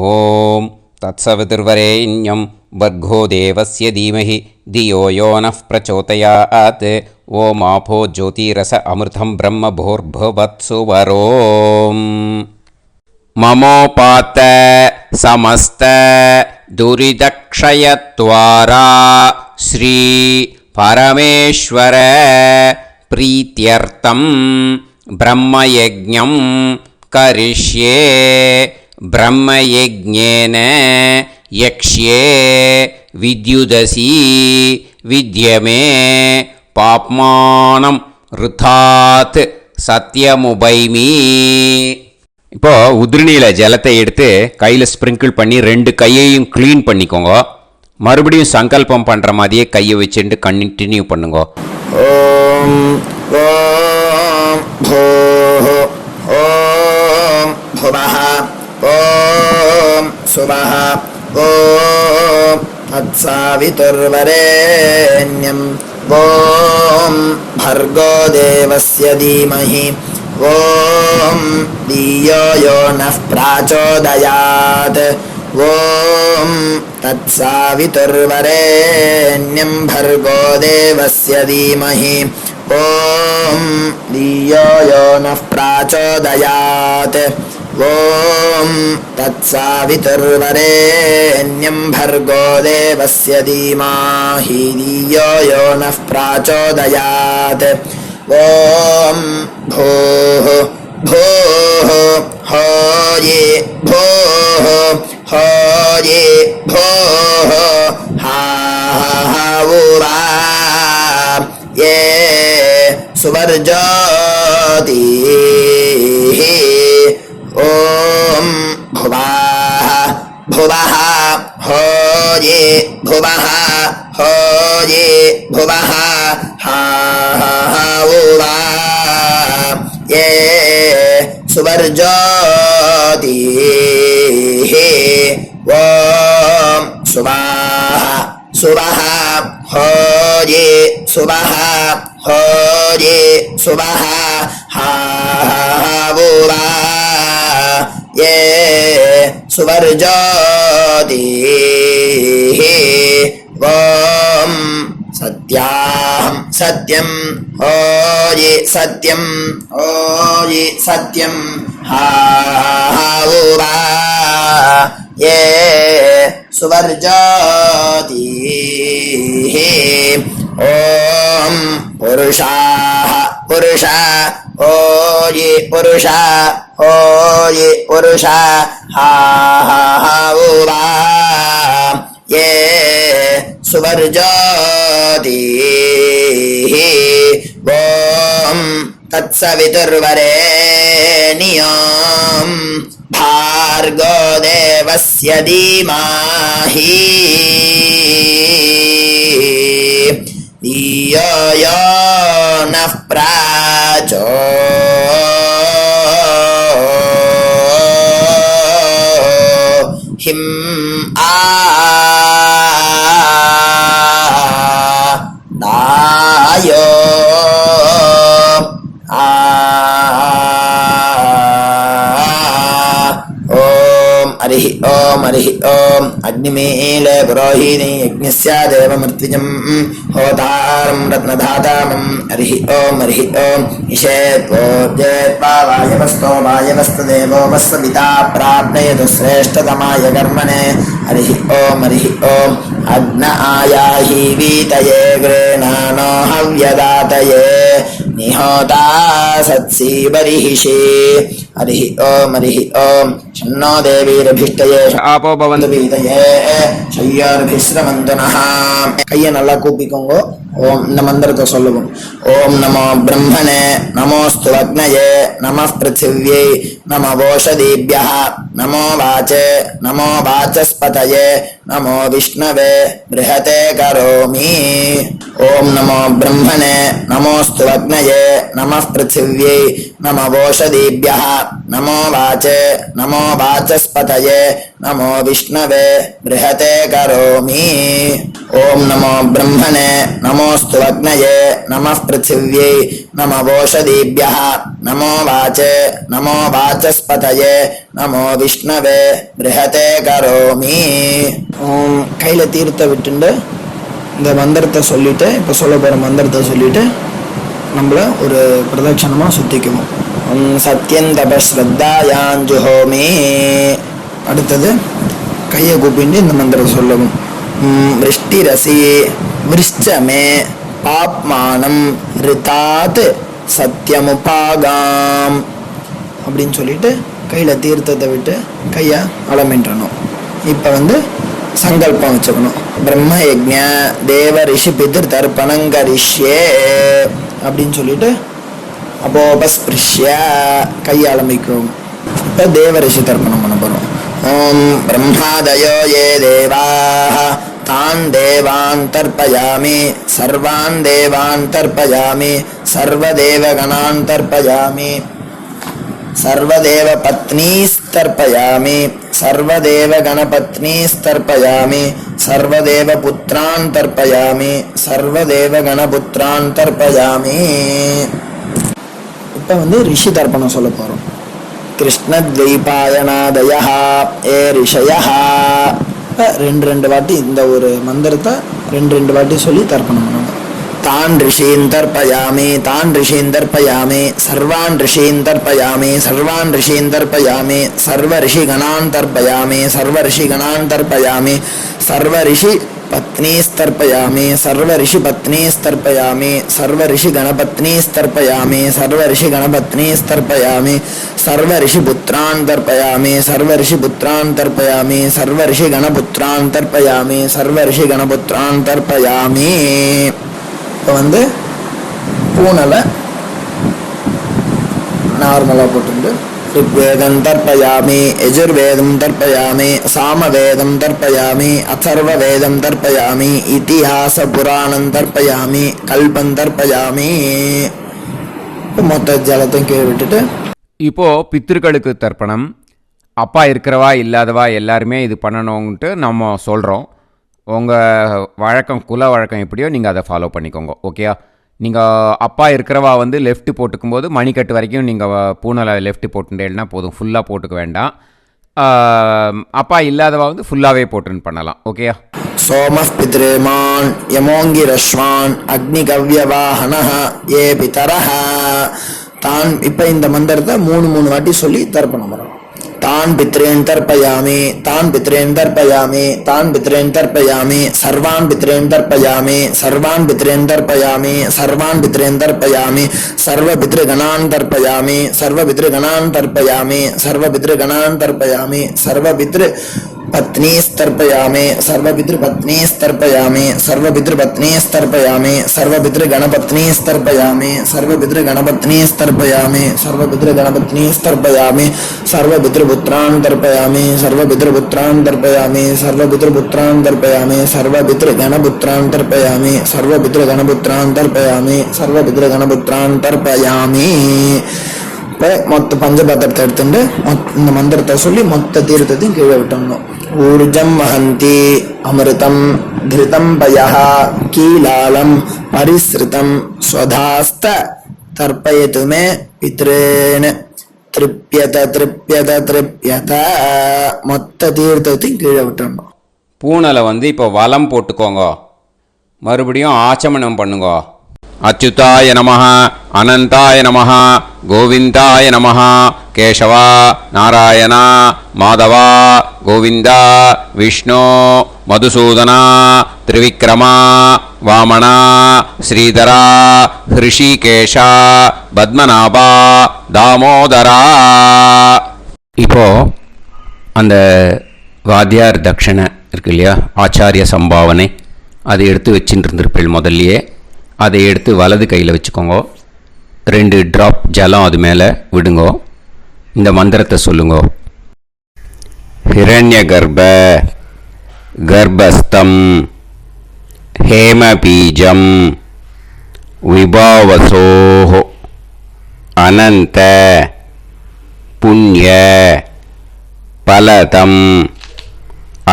ओं तत्सवितुर्वरेण्यं भर्गो देवस्य धीमहि धियो यो नः प्रचोदयात्. ओम आपो ज्योतिरस अमृतं ब्रह्म भूर्भुवत्सु वरोम. ममोपात समस्त दुरिदक्षयत्वारा श्री परमेश्वर प्रीत्यर्थं ब्रह्मयज्ञं करिष्ये. ब्रह्मयज्ञेन यक्ष्ये विद्युदसि विद्यमे பாப்மானம் ருத்தாத் சத்யமுபைமி. இப்போ உதிரணியில் ஜலத்தை எடுத்து கையில் ஸ்ப்ரிங்கிள் பண்ணி 2 கையையும் க்ளீன் பண்ணிக்கோங்க. மறுபடியும் சங்கல்பம் பண்ணுற மாதிரியே கையை வச்சுட்டு கண்டினியூ பண்ணுங்க. ஓம் ஓம் பூஹ ஓம் புவஹ ஓம் சுவஹ ஓம் தத்சாவிதுர்வரேண்யம் ஓம் भर्गो देवस्य धीमहि ओम धियो यो नः प्रचोदयात्. ओम तत्सवितुर्वरेण्यं भर्गो देवस्य धीमहि ॐ धियो यो नः प्राचोदयात् ॐ तत्सवितुर्वरेण्यं भर्गो देवस्य धीमहि धियो यो नः प्राचोदयात् ॐ भूः भूः होये भूः होये भूः हाहुवा ये सुवर्जोति ॐ भुवः भुवः होये भुवः होये भुवः हाहुवा ये सुवर्जोति ॐ सुवः सुवः होये सुवः होये सुवः हाहुवा ये सुवर्जोति ॐ सत्याहं सत्यं होये सत्यं होये सत्यं हाहुवा ये सुवर्जोति ॐ पुरुषाः पुरुषा होये पुरुषा होये पुरुषा हाहुवा ये सुवर्जोति ॐ तत्सवितुर्वरेण्यं भार्गो देवस्य धीमहि धियो यो नः दायो हरिः ओम अग्निमीले पुरोहिणी यज्ञस्य देवमृत्युजं होतारं रत्नधातामं हरिः ओम ईशेत्वोज्येत्वा वायवस्तो वायवस्तदेवो वस्सविता प्राप्नयतु श्रेष्ठतमाय कर्मणे हरिः ओम अग्न आयाहि वीतये गृह्णानो हव्यदातये निहोता सत्सी बर्हिषि हरिः ओम शन्नो देवीरभिष्टये आपो भवन्तु வீதையே ஷய்யார்பிஸ்ரமந்து நः கையை நல்லா கூப்பிக்கோங்க. ஓம் இந்த மந்திரத்தை சொல்லுவோம். ஓம் நமோ பிரம்மணே நமோஸ்து அக்னயே நமः பிருத்திவ்யை நமோ ஓஷதீப்யः நமோ வாச்சே நமோ வாசஸ்பதயே நமோ விஷ்ணவே ப்ருஹதே கரோமி. ஓம் நமோ பிரம்மணே நமோஸ்து அக்னயே நமः பிருத்திவ்யை நமோ ஓஷதீப்யः நமோ வாச்சே நமோ வாசஸ்பதயே நமோ விஷ்ணவே ப்ருஹதே கரோமி. ஓம் நமோ பிரம்மணே நமோஸ்து அக்னயே நமः பிருத்திவ்யை நமோ ஓஷதீப்யः நமோ வாச்சே நமோ வாசஸ்பதயே நமோ விஷ்ணவே ப்ருஹதே கரோமி. ஓம் கையில தீர்த்த விட்டுண்டு இந்த மந்திரத்தை சொல்லிட்டு இப்போ சொல்ல போகிற மந்திரத்தை சொல்லிட்டு நம்மள ஒரு பிரதட்சணமாக சுற்றிக்குவோம். சத்யம் தபஸ்ரத்தாயாஞ்சுஹோமி. அடுத்தது கையை கூப்பிட்டு இந்த மந்திரத்தை சொல்லவும். விருஷ்டிரசி விருஷ்சமே பாப்மானம் ரிதாத் சத்யமுபாகாம் அப்படின்னு சொல்லிட்டு கையில் தீர்த்தத்தை விட்டு கையை அலமின்றணும். இப்போ சங்கல்பம் வச்சுக்கணும். பிரம்ம யஜ்ஞ தேவ ரிஷி பிதிர் தர்ப்பணங்கரிஷ்யே அப்படின்னு சொல்லிட்டு அப்போபஸ்பிருஷ்ய கையை அலம்பிக்கும். இப்போ தேவ ரிஷி தர்ப்பணம் பண்ண போகிறோம். ஓம் பிரம்மாதயோ யே தேவாः तान् देवान् तर्पयामि सर्वान् देवान् तर्पयामि सर्वदेवगणान् तर्पयामि सर्वदेवपत्नीस्तर्पयामि सर्वदेवगणपत्नीस्तर्पयामि सर्वदेवपुत्रान् तर्पयामि सर्वदेवगणपुत्रान् तर्पयामि. இப்போ ரிஷி தர்ப்பணம் சொல்ல போகிறோம். கிருஷ்ணத்வைபாயனாதயः ஏ ரிஷயः. ரெண்டு வாட்டி இந்த ஒரு மந்திரத்தை ரெண்டு வாட்டி சொல்லி தர்ப்பணம் பண்ணணும். तान् ऋषीन् तर्पयामि तान् ऋषीन् तर्पयामि सर्वान् ऋषीन् तर्पयामि सर्वान् ऋषीन् तर्पयामि सर्वऋषिगणान् तर्पयामि सर्वऋषिगणान् तर्पयामि सर्वऋषि पत्नीस्तर्पयामि सर्वऋषिपत्नीस्तर्पयामि सर्वऋषिगणपत्नीस्तर्पयामि सर्वऋषिगणपत्नीस्तर्पयामि सर्वऋषिपुत्रान् तर्पयामि सर्वऋषिपुत्रान् तर्पयामि सर्वऋषिगणपुत्रान् तर्पयामि सर्वऋषिगणपुत्रान् तर्पयामि. இப்போ வந்து பூனலை நார்மலாக போட்டு ऋग्वेदं तर्पयामि यजुर्वेदं तर्पयामि सामवेदं तर्पयामि अथर्ववेदं तर्पयामि इतिहासपुराणं तर्पयामि कल्पं तर्पयामि. மொத்த ஜலத்தையும் கீழே விட்டுட்டு இப்போது பித்திருக்களுக்கு தர்ப்பணம். அப்பா இருக்கிறவா இல்லாதவா எல்லாருமே இது பண்ணணுன்ட்டு நம்ம சொல்கிறோம். உங்கள் வழக்கம் குல வழக்கம் எப்படியோ நீங்கள் அதை ஃபாலோ பண்ணிக்கோங்க. ஓகேயா? நீங்கள் அப்பா இருக்கிறவா வந்து லெஃப்ட்டு போட்டுக்கும்போது மணிக்கட்டு வரைக்கும் நீங்கள் பூனலை லெஃப்ட்டு போட்டுட்டேன்னா போதும், ஃபுல்லாக போட்டுக்க வேண்டாம். அப்பா இல்லாதவா வந்து ஃபுல்லாகவே போட்டுன்னு பண்ணலாம். ஓகேயா? சோமः பித்ரேமான் யமோங்கிரஸ்வான் அக்னிகவ்யவாஹனः ஏ பிதரः தான். இப்போ இந்த மந்திரத்தை மூணு வாட்டி சொல்லி தர்ப்பணம் பண்ணணும். तान् पितॄन् तर्पयामि तान् पितॄन् तर्पयामि तान् पितॄन् तर्पयामि सर्वान् पितॄन् तर्पयामि सर्वान् पितॄन् तर्पयामि सर्वान् पितॄन् तर्पयामि सर्वपितृगणान् तर्पयामि सर्वपितृगणान् तर्पयामि सर्वपितृगणान् तर्पयामि सर्वपितृपत्नीस्तर्पयामि सर्वपितृपत्नीस्तर्पयामि सर्वपितृपत्नीस्तर्पयामि सर्वपितृगणपत्नीस्तर्पयामि सर्वपितृगणपत्नीस्तर्पयामि सर्वपितृगणपत्नीस्तर्पयामि सर्वपितृपुत्रान् तर्पयामि सर्वपितृपुत्रान् तर्पयामि सर्वपितृपुत्रान् तर्पयामि सर्वपितृगणपुत्रान् तर्पयामि सर्वपितृगणपुत्रान् तर्पयामि सर्वपितृगणपुत्रान् तर्पयामि. இப்போ மொத்த பஞ்சபாத்திரத்தை எடுத்துட்டு இந்த மந்திரத்தை சொல்லி மொத்த தீர்த்தத்தையும் கீழே விட்டணும். ஊர்ஜம் வஹந்தி அமிர்தம் கிருதம் பயஹ கீலாலம் பரிஸ்ருதம் ஸ்வதாஸ்த தர்ப்பயது மே பித்ரேன திருப்யத திருப்யத திருப்யத. மொத்த தீர்த்தத்தையும் கீழே விட்டணும். பூனலை வந்து இப்போ வலம் போட்டுக்கோங்க. மறுபடியும் ஆச்சமனம் பண்ணுங்க. அச்சுதாய நமஹ அனந்தாய நமஹ கோவிந்தாய நமஹ கேசவா நாராயணா மாதவா கோவிந்தா விஷ்ணு மதுசூதனா திரிவிக்ரமா வாமனா ஸ்ரீதரா ஹிருஷிகேஷா பத்மநாபா தாமோதரா. இப்போ அந்த வாத்தியார் தட்சணை இருக்கு இல்லையா, ஆச்சாரிய சம்பாவனை, அதை எடுத்து வச்சுட்டு இருந்திருப்பேள் முதல்லையே. அதை எடுத்து வலது கையில் வச்சுக்கோங்க. 2 ட்ராப் ஜலம் அது மேலே விடுங்கோ. இந்த மந்திரத்தை சொல்லுங்க. ஹிரண்ய கர்ப்ப கர்ப்பஸ்தம் ஹேமபீஜம் விபாவசோஹ அனந்த புண்ணிய பலதம்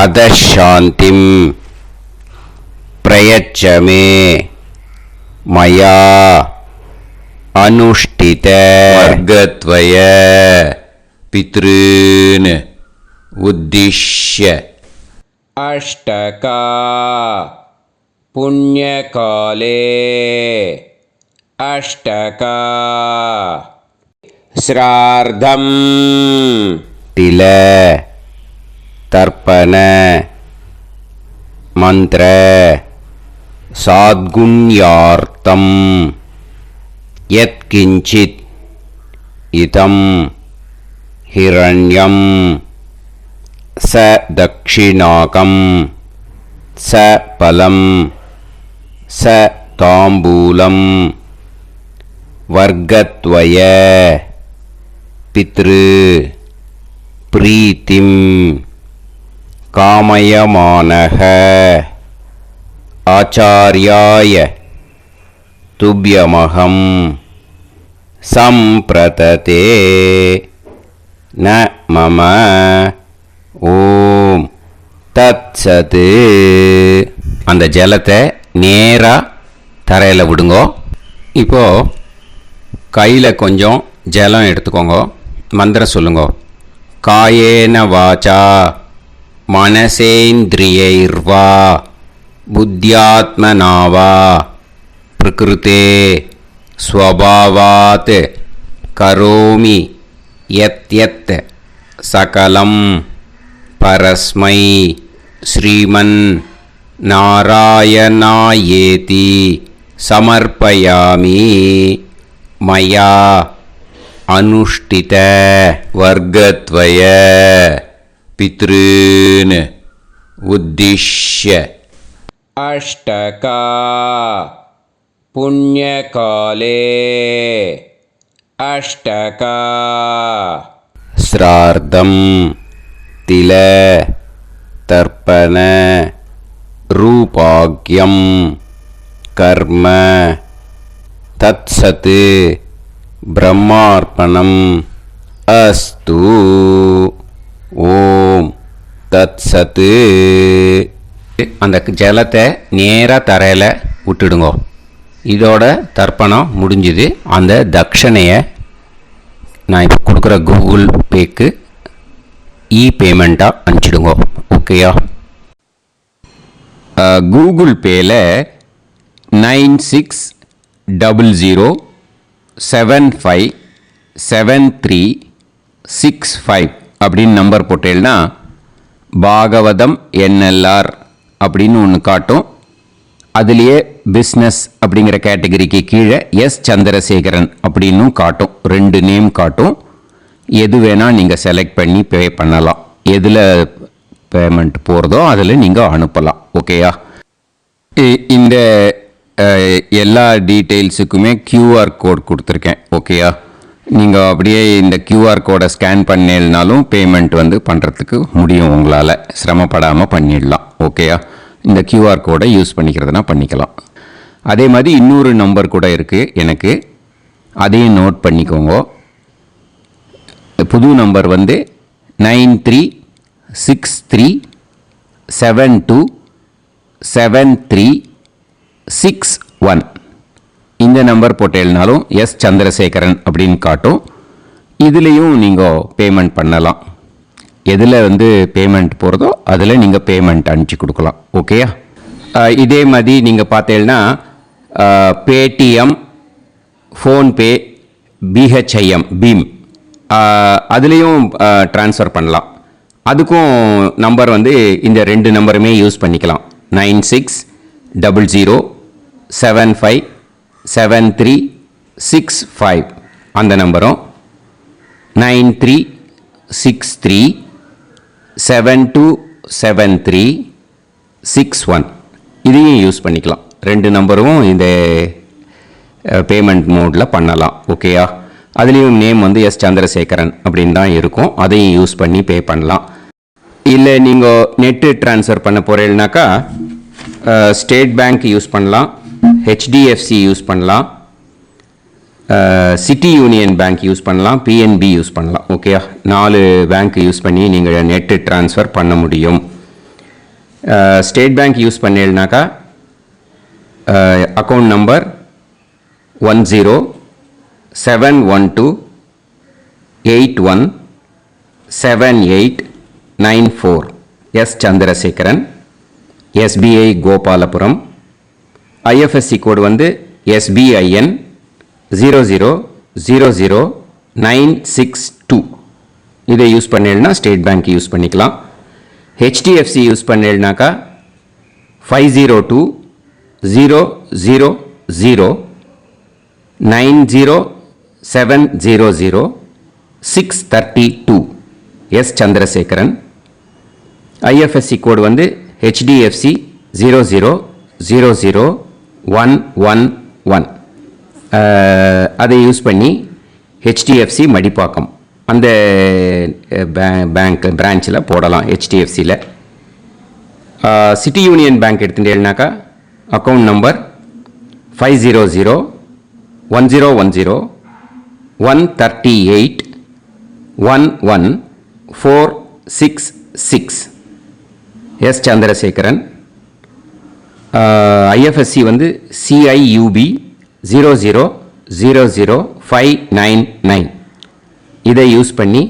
அதசாந்திம் பிரயச்சமே மயா அனுஷ்டித வர்க்கத்வய பித்ருன் உத்திஷ்ய அஷ்டகா புண்ணியகாலே அஷ்டகா ஸ்ரார்த்தம் தில தர்ப்பண மந்திர சாத்குண்யார்த்தம் யத்கிஞ்சித் இதம் ஹிரண்யம் ச தக்ஷிணாகம் ச பலம் ச தாம்பூலம் வர்க்கத்வய பித்ரு பிரீத்திம் காமயமானஹ ஆச்சார்யாய துப்யமகம் சம்பிரததே ந மம ஓம் தத்சத். அந்த ஜலத்தை நேராக தரையில் விடுங்கோ. இப்போது கையில் கொஞ்சம் ஜலம் எடுத்துக்கோங்க. மந்திரம் சொல்லுங்க. காயேன வாச்சா மனசேந்திரியைர்வா புத்தியாத்மனாவா பிரகிருதே ஸ்வபாவாத் கரோமி யத் யத் சகலம் பரஸ்மை ஸ்ரீமன் நாராயணாயேதி சமர்ப்பயாமி மயா அனுஷ்டித வர்க்கத்வய பித்ருன் உத்திஷ்ய அஷ்டகா புண்ணியகாலே அஷ்டகா ஸ்ரார்த்தம் தில தர்ப்பண ரூபாக்யம் கர்ம தத்சத் பிரம்மார்ப்பணம் அஸ்து ஓம் தத்சத். அந்த ஜலத்தை நேராக தரையில் விட்டுடுங்கோ. இதோட தர்ப்பணம் முடிஞ்சுது. அந்த தட்சணையை நான் இப்போ கொடுக்குற கூகுள் பேக்கு பேமெண்ட்டாக அனுப்பிச்சிடுங்கோ. ஓகேயா? கூகுள் பேயில் 9600757365 அப்படின்னு நம்பர் போட்டேன்னா பாகவதம் என்எல்ஆர் அப்படின்னு ஒன்று காட்டும். அதுலேயே பிஸ்னஸ் அப்படிங்கிற கேட்டகரிக்கு கீழே எஸ் சந்திரசேகரன் அப்படின்னும் காட்டும். 2 நேம் காட்டும். எது வேணால் நீங்கள் செலக்ட் பண்ணி பே பண்ணலாம். எதில் பேமெண்ட் போகிறதோ அதில் நீங்கள் அனுப்பலாம். ஓகேயா? இந்த எல்லா டீட்டெயில்ஸுக்குமே QR கோட் கொடுத்துருக்கேன். ஓகேயா? நீங்கள் அப்படியே இந்த QR கோடை ஸ்கேன் பண்ணினாலும் பேமெண்ட் பண்ணுறதுக்கு முடியும். உங்களால் சிரமப்படாமல் பண்ணிடலாம். ஓகேயா? இந்த QR கோடை யூஸ் பண்ணிக்கிறதுனா பண்ணிக்கலாம். அதே மாதிரி இன்னொரு நம்பர் கூட இருக்குது எனக்கு. அதையும் நோட் பண்ணிக்கோங்க. புது நம்பர் 9363727361. இந்த நம்பர் போட்டேன்னாலும் எஸ் சந்திரசேகரன் அப்படின்னு காட்டும். இதுலேயும் நீங்கள் பேமெண்ட் பண்ணலாம். எதில் பேமெண்ட் போகிறதோ அதில் நீங்கள் பேமெண்ட் அனுப்பிச்சி கொடுக்கலாம். ஓகேயா? இதே மாதிரி நீங்கள் பார்த்தீங்கன்னா பேடிஎம், ஃபோன்பே, பிஹெச்ஐஎம், பீம் அதுலேயும் ட்ரான்ஸ்ஃபர் பண்ணலாம். அதுக்கும் நம்பர் இந்த 2 நம்பருமே யூஸ் பண்ணிக்கலாம். 9600757365 அந்த நம்பரும் 9363727361 இதையும் யூஸ் பண்ணிக்கலாம். 2 நம்பரும் இந்த பேமெண்ட் மோடில் பண்ணலாம். ஓகேயா? அதுலேயும் நேம் எஸ் சந்திரசேகரன் அப்படின்னு தான் இருக்கும். அதையும் யூஸ் பண்ணி பே பண்ணலாம். இல்லை நீங்கள் நெட்டு ட்ரான்ஸ்ஃபர் பண்ண போகிறீங்கனாக்கா ஸ்டேட் பேங்க் யூஸ் பண்ணலாம், HDFC யூஸ் பண்ணலாம், சிட்டி யூனியன் பேங்க் யூஸ் பண்ணலாம், PNB யூஸ் பண்ணலாம். ஓகேயா? 4 பேங்க் யூஸ் பண்ணி நீங்கள் நெட்டு ட்ரான்ஸ்ஃபர் பண்ண முடியும். ஸ்டேட் பேங்க் யூஸ் பண்ணீங்கனாக்கா account number 1071281789 S Chandrasekaran, SBI Gopalapuram. IFSC code SBIN 0000962. இதை யூஸ் பண்ணீங்கன்னா ஸ்டேட் பேங்க் யூஸ் பண்ணிக்கலாம். HDFC யூஸ் பண்ணீங்கனாக்கா 5020090700 S Chandrasekaran. IFSC code HDFC 0000111. அதை யூஸ் பண்ணி HDFC மடிப்பாக்கம் அந்த பேங்க் பிரான்ச்சில் போடலாம். HDFCயில் சிட்டி யூனியன் பேங்க் எடுத்துட்டேன்னாக்கா account number 500101013811466 S Chandrasekaran. IFSC CIUB 0000599. இதை யூஸ் பண்ணி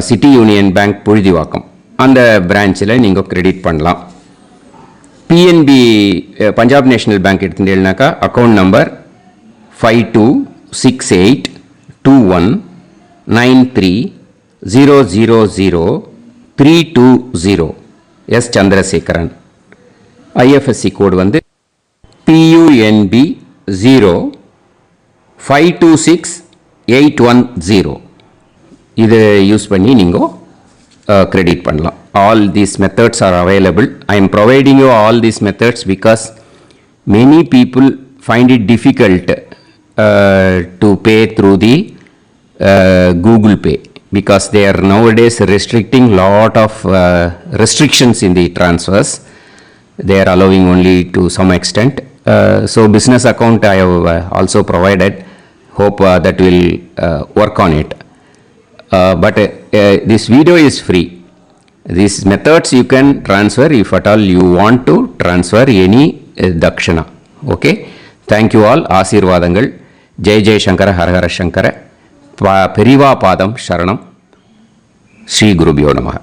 சிட்டி யூனியன் பேங்க் புழுதிவாக்கம் அந்த பிரான்ச்சில் நீங்கள் கிரெடிட் பண்ணலாம். பிஎன்பி பஞ்சாப் நேஷனல் பேங்க் எடுத்துட்டேன்னாக்கா account number 52682193000320 S Chandrasekaran. IFSC code வந்து PUNB 0526810. இதை யூஸ் பண்ணி நீங்கள் கிரெடிட் பண்ணலாம். All these methods are available. I am providing you all these methods because many people find it difficult to pay through the Google Pay because they are nowadays restricting lot of restrictions in the transfers. They are allowing only to some extent. So business account I have also provided. Hope that will work on it. But this video is free. These methods you can transfer if at all you want to transfer any dakshana. Okay. Thank you all. ஆசீர்வாதங்கள். ஜெய் ஜெய் சங்கர ஹரஹர சங்கர. பெரிவா பாதம் சரணம். ஸ்ரீ குருபியோ நமः.